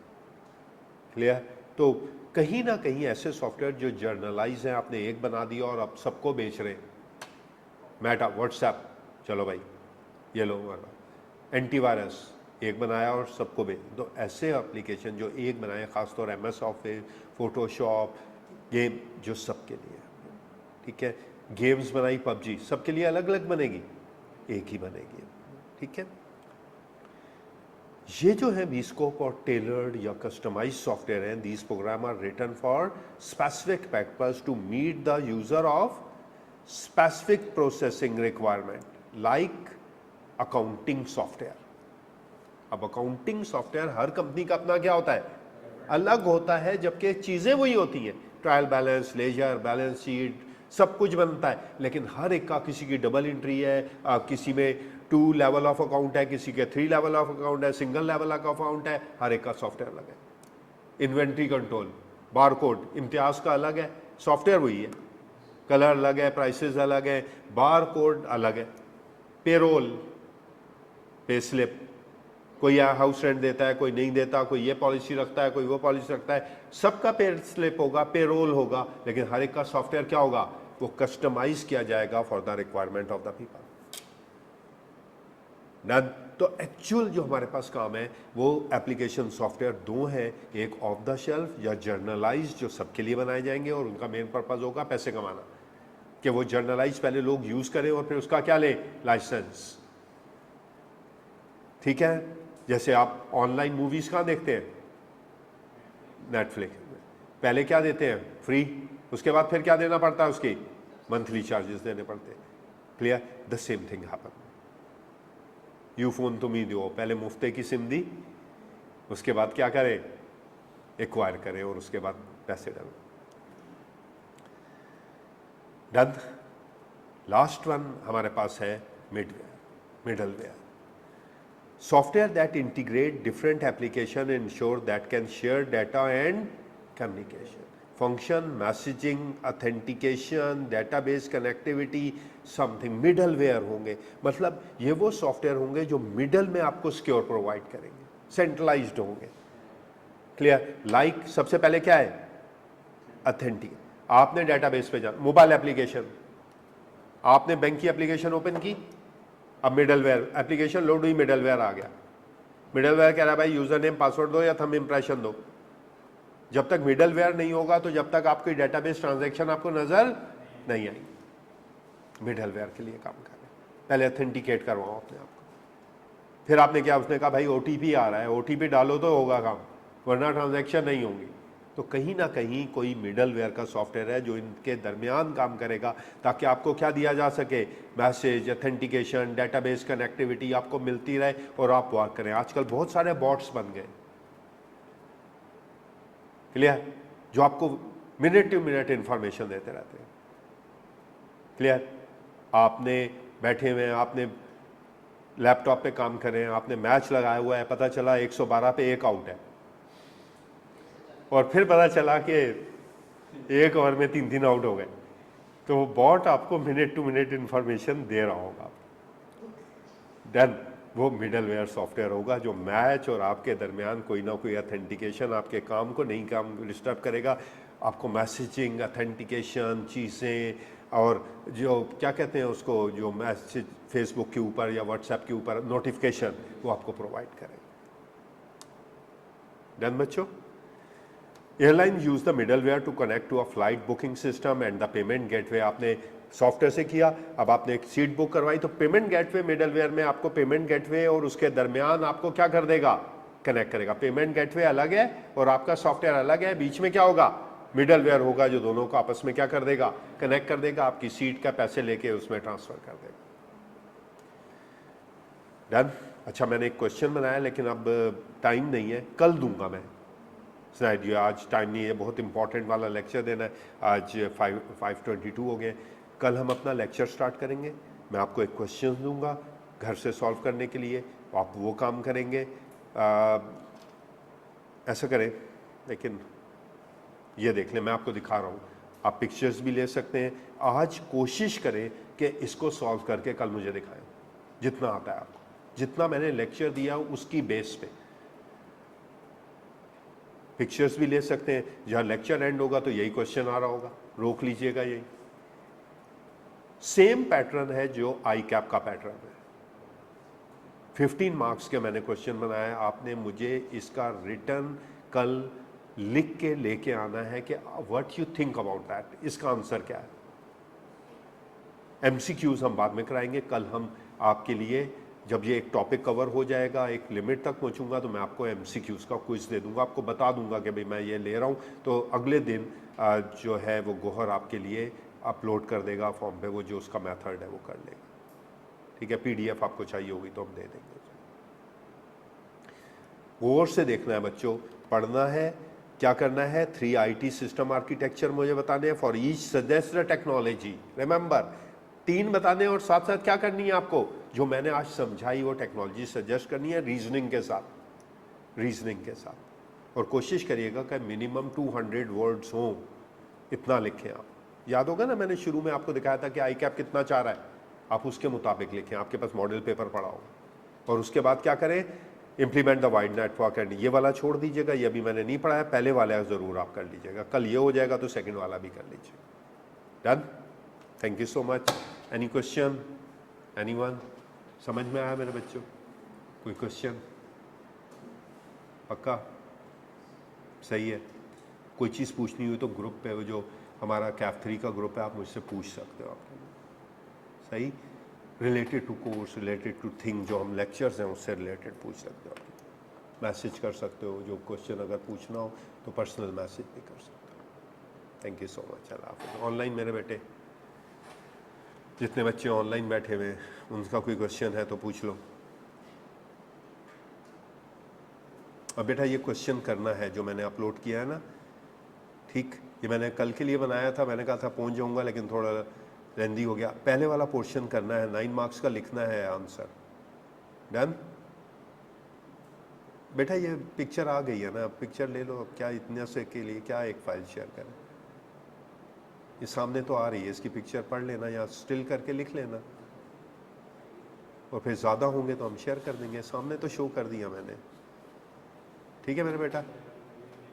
क्लियर? तो कहीं ना कहीं ऐसे सॉफ्टवेयर जो जर्नलाइज हैं, आपने एक बना दिया और आप सबको बेच रहे हैं। मेटा, व्हाट्सएप, चलो भाई ये लो वाला एंटीवायरस एक बनाया और सबको बेच। तो ऐसे एप्लीकेशन जो एक बनाए, खासतौर MS ऑफिस, फोटोशॉप, गेम, जो सबके लिए, ठीक है? गेम्स बनाई PUBG, सबके लिए अलग अलग बनेगी? एक ही बनेगी, ठीक है? ये जो है bespoke और टेलर्ड या कस्टमाइज सॉफ्टवेयर हैं, these program are written for specific purpose to meet the user of specific processing requirement, like accounting software. अब अकाउंटिंग सॉफ्टवेयर हर कंपनी का अपना क्या होता है? अलग होता है, जबकि चीजें वही होती हैं, trial balance, ledger, balance sheet, सब कुछ बनता है, लेकिन हर एक का, किसी की डबल एंट्री है, किसी में 2 लेवल ऑफ अकाउंट है, किसी के 3 लेवल ऑफ अकाउंट है, सिंगल लेवल ऑफ अकाउंट है, हर एक का सॉफ्टवेयर अलग है। इन्वेंट्री कंट्रोल, बारकोड, इम्तियाज का अलग है, सॉफ्टवेयर वही है, कलर अलग है, प्राइसेस अलग है, बार कोड अलग है, पेरोल, पे स्लिप, कोई हाउस रेंट देता है, कोई नहीं देता, कोई ये पॉलिसी रखता है, कोई वो पॉलिसी रखता है, सबका पे स्लिप होगा, पेरोल होगा, लेकिन हर एक का सॉफ्टवेयर क्या होगा, वो कस्टमाइज किया जाएगा for the requirement of the people. तो एक्चुअल जो हमारे पास काम है वो एप्लीकेशन सॉफ्टवेयर दो हैं, एक ऑफ द शेल्फ या जर्नलाइज जो सबके लिए बनाए जाएंगे और उनका मेन पर्पज होगा पैसे कमाना, कि वो जर्नलाइज पहले लोग यूज करें और फिर उसका क्या ले, लाइसेंस। ठीक है, जैसे आप ऑनलाइन मूवीज कहाँ देखते हैं, नेटफ्लिक्स, पहले क्या देते हैं, फ्री, उसके बाद फिर क्या देना पड़ता है, उसकी मंथली चार्जेस देने पड़ते हैं। Clear, the same thing happen. You phone तुम ही दो, पहले मुफ्ते की सिम दी, उसके बाद क्या करें, एक्वायर करें और उसके बाद पैसे डालो। डन। लास्ट वन हमारे पास है middleware, software that integrate different application ensure that can share data and communication, function, messaging, authentication, database connectivity, something middleware होंगे। मतलब ये वो सॉफ्टवेयर होंगे जो मिडल में आपको सिक्योर प्रोवाइड करेंगे, सेंट्रलाइज्ड होंगे। क्लियर, लाइक सबसे पहले क्या है, ऑथेंटिक, आपने डेटाबेस पे जाना, मोबाइल एप्लीकेशन, आपने बैंक की एप्लीकेशन ओपन की, अब मिडलवेयर एप्लीकेशन लोड हुई, मिडलवेयर आ गया, मिडलवेयर कह रहा है भाई यूजर नेम पासवर्ड दो या थंब इम्प्रेशन दो। जब तक मिडलवेयर नहीं होगा तो जब तक आपकी डेटाबेस ट्रांजैक्शन आपको नजर नहीं आएगी। मिडलवेयर के लिए काम कर रहे हैं, पहले ऑथेंटिकेट करवाओ अपने आप को, फिर आपने क्या, उसने कहा भाई ओटीपी आ रहा है, ओटीपी डालो तो होगा काम, वरना ट्रांजैक्शन नहीं होंगी। तो कहीं ना कहीं कोई मिडलवेयर का सॉफ्टवेयर है जो इनके दरमियान काम करेगा, ताकि आपको क्या दिया जा सके, मैसेज, ऑथेंटिकेशन, डेटाबेस कनेक्टिविटी आपको मिलती रहे और आप वर्क करें। आजकल बहुत सारे बॉट्स बन गए, क्लियर, जो आपको मिनट टू मिनट इंफॉर्मेशन देते रहते हैं। क्लियर, आपने बैठे हुए हैं, आपने लैपटॉप पे काम कर रहे हैं, आपने मैच लगाया हुआ है, पता चला 112 पे एक आउट है, और फिर पता चला कि एक ओवर में 3 आउट हो गए, तो वो बॉट आपको मिनट टू मिनट इंफॉर्मेशन दे रहा होगा। देन वो मिडलवेयर सॉफ्टवेयर होगा जो मैच और आपके दरमियान कोई ना कोई ऑथेंटिकेशन आपके काम को नहीं काम डिस्टर्ब करेगा, आपको मैसेजिंग, ऑथेंटिकेशन चीज़ें, और जो क्या कहते हैं उसको, जो मैसेज फेसबुक के ऊपर या व्हाट्सएप के ऊपर नोटिफिकेशन, वो आपको प्रोवाइड करेगा। डन बच्चों। Airline use the middleware to connect to a flight booking system and the payment gateway. आपने सॉफ्टवेयर से किया, अब आपने एक सीट बुक करवाई, तो पेमेंट गेटवे मिडलवेयर में आपको पेमेंट गेटवे और उसके दरमियान आपको क्या कर देगा, कनेक्ट करेगा। पेमेंट गेटवे अलग है और आपका सॉफ्टवेयर अलग है, बीच में क्या होगा, मिडलवेयर होगा जो दोनों को आपस में क्या कर देगा, कनेक्ट कर देगा, आपकी सीट का पैसे लेके उसमें ट्रांसफर कर देगा। डन। अच्छा, मैंने एक क्वेश्चन बनाया लेकिन अब टाइम नहीं है, कल दूंगा मैं शायद, ये आज टाइम नहीं है, बहुत इंपॉर्टेंट वाला लेक्चर देना है। आज 5:22 हो गए, कल हम अपना लेक्चर स्टार्ट करेंगे। मैं आपको एक क्वेश्चन दूंगा घर से सॉल्व करने के लिए, आप वो काम करेंगे। ऐसा करें, लेकिन ये देख लें, मैं आपको दिखा रहा हूँ, आप पिक्चर्स भी ले सकते हैं। आज कोशिश करें कि इसको सॉल्व करके कल मुझे दिखाएं, जितना आता है आपको, जितना मैंने लेक्चर दिया उसकी बेस पे। पिक्चर्स भी ले सकते हैं, जहाँ लेक्चर एंड होगा तो यही क्वेश्चन आ रहा होगा, रोक लीजिएगा। यही सेम पैटर्न है जो आई कैप का पैटर्न है। 15 मार्क्स के मैंने क्वेश्चन बनाया, आपने मुझे इसका रिटर्न कल लिख के लेके आना है कि what you think about that, इसका आंसर क्या है। एमसीक्यूज हम बाद में कराएंगे, कल हम आपके लिए जब ये एक टॉपिक कवर हो जाएगा, एक लिमिट तक पहुंचूंगा, तो मैं आपको एमसीक्यूज का क्विज दे दूंगा, आपको बता दूंगा कि भाई मैं ये ले रहा हूं, तो अगले दिन जो है वो गोहर आपके लिए अपलोड कर देगा फॉर्म पे, वो जो उसका मेथड है वो कर लेगा। ठीक है, पीडीएफ आपको चाहिए होगी तो हम दे देंगे। गौर से देखना है बच्चों, पढ़ना है, क्या करना है, 3 IT सिस्टम आर्किटेक्चर मुझे बताने हैं for each suggest technology. Remember, 3 बताने और साथ साथ क्या करनी है आपको, जो मैंने आज समझाई वो टेक्नोलॉजी सजेस्ट करनी है, रीजनिंग के साथ। और कोशिश करिएगा कि मिनिमम 200 वर्ड्स हों, इतना लिखें आप। याद होगा ना, मैंने शुरू में आपको दिखाया था कि आई कैप कितना चाह रहा है, आप उसके मुताबिक लिखें, आपके पास मॉडल पेपर पड़ा हो। और उसके बाद क्या करें, implement the wide network and ये वाला छोड़ दीजिएगा, ये अभी मैंने नहीं पढ़ाया, पहले वाला ज़रूर आप कर लीजिएगा, कल ये हो जाएगा तो सेकंड वाला भी कर लीजिएगा। Done, thank you so much. Any question, anyone? समझ में आया मेरे बच्चों? कोई क्वेश्चन? पक्का सही है? कोई चीज़ पूछनी हुई तो ग्रुप पे, वो जो हमारा कैफ 3 का ग्रुप है, आप मुझसे पूछ सकते हो। आपके सही, related to course, related to thing, जो हम लेक्चर्स हैं उससे रिलेटेड पूछ सकते हो। मैसेज कर सकते हो, जो क्वेश्चन अगर पूछना हो तो पर्सनल मैसेज भी कर सकते हो। Thank you so much. अल्लाह हाफ़िज़। ऑनलाइन मेरे बेटे, जितने बच्चे ऑनलाइन बैठे हुए हैं उनका कोई क्वेश्चन है तो पूछ लो। अब बेटा ये क्वेश्चन करना है जो मैंने अपलोड किया है ना, ठीक, ये मैंने कल के लिए बनाया था, मैंने कहा था पहुंच जाऊंगा लेकिन थोड़ा लेंदी हो गया। पहले वाला पोर्शन करना है, 9 मार्क्स का लिखना है आंसर। डन बेटा, ये पिक्चर आ गई है ना, पिक्चर ले लो। अब क्या इतने से के लिए क्या एक फाइल शेयर करें, ये सामने तो आ रही है, इसकी पिक्चर पढ़ लेना या स्टिल करके लिख लेना, और फिर ज़्यादा होंगे तो हम शेयर कर देंगे। सामने तो शो कर दिया मैंने, ठीक है मेरे बेटा?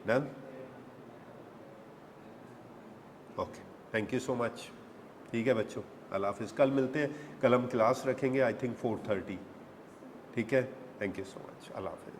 Done, okay, thank you so much. ठीक है बच्चों, अल्लाह हाफिज़। कल मिलते हैं, कल हम क्लास रखेंगे आई थिंक 4:30, ठीक है? थैंक यू सो मच, अल्लाह हाफिज़।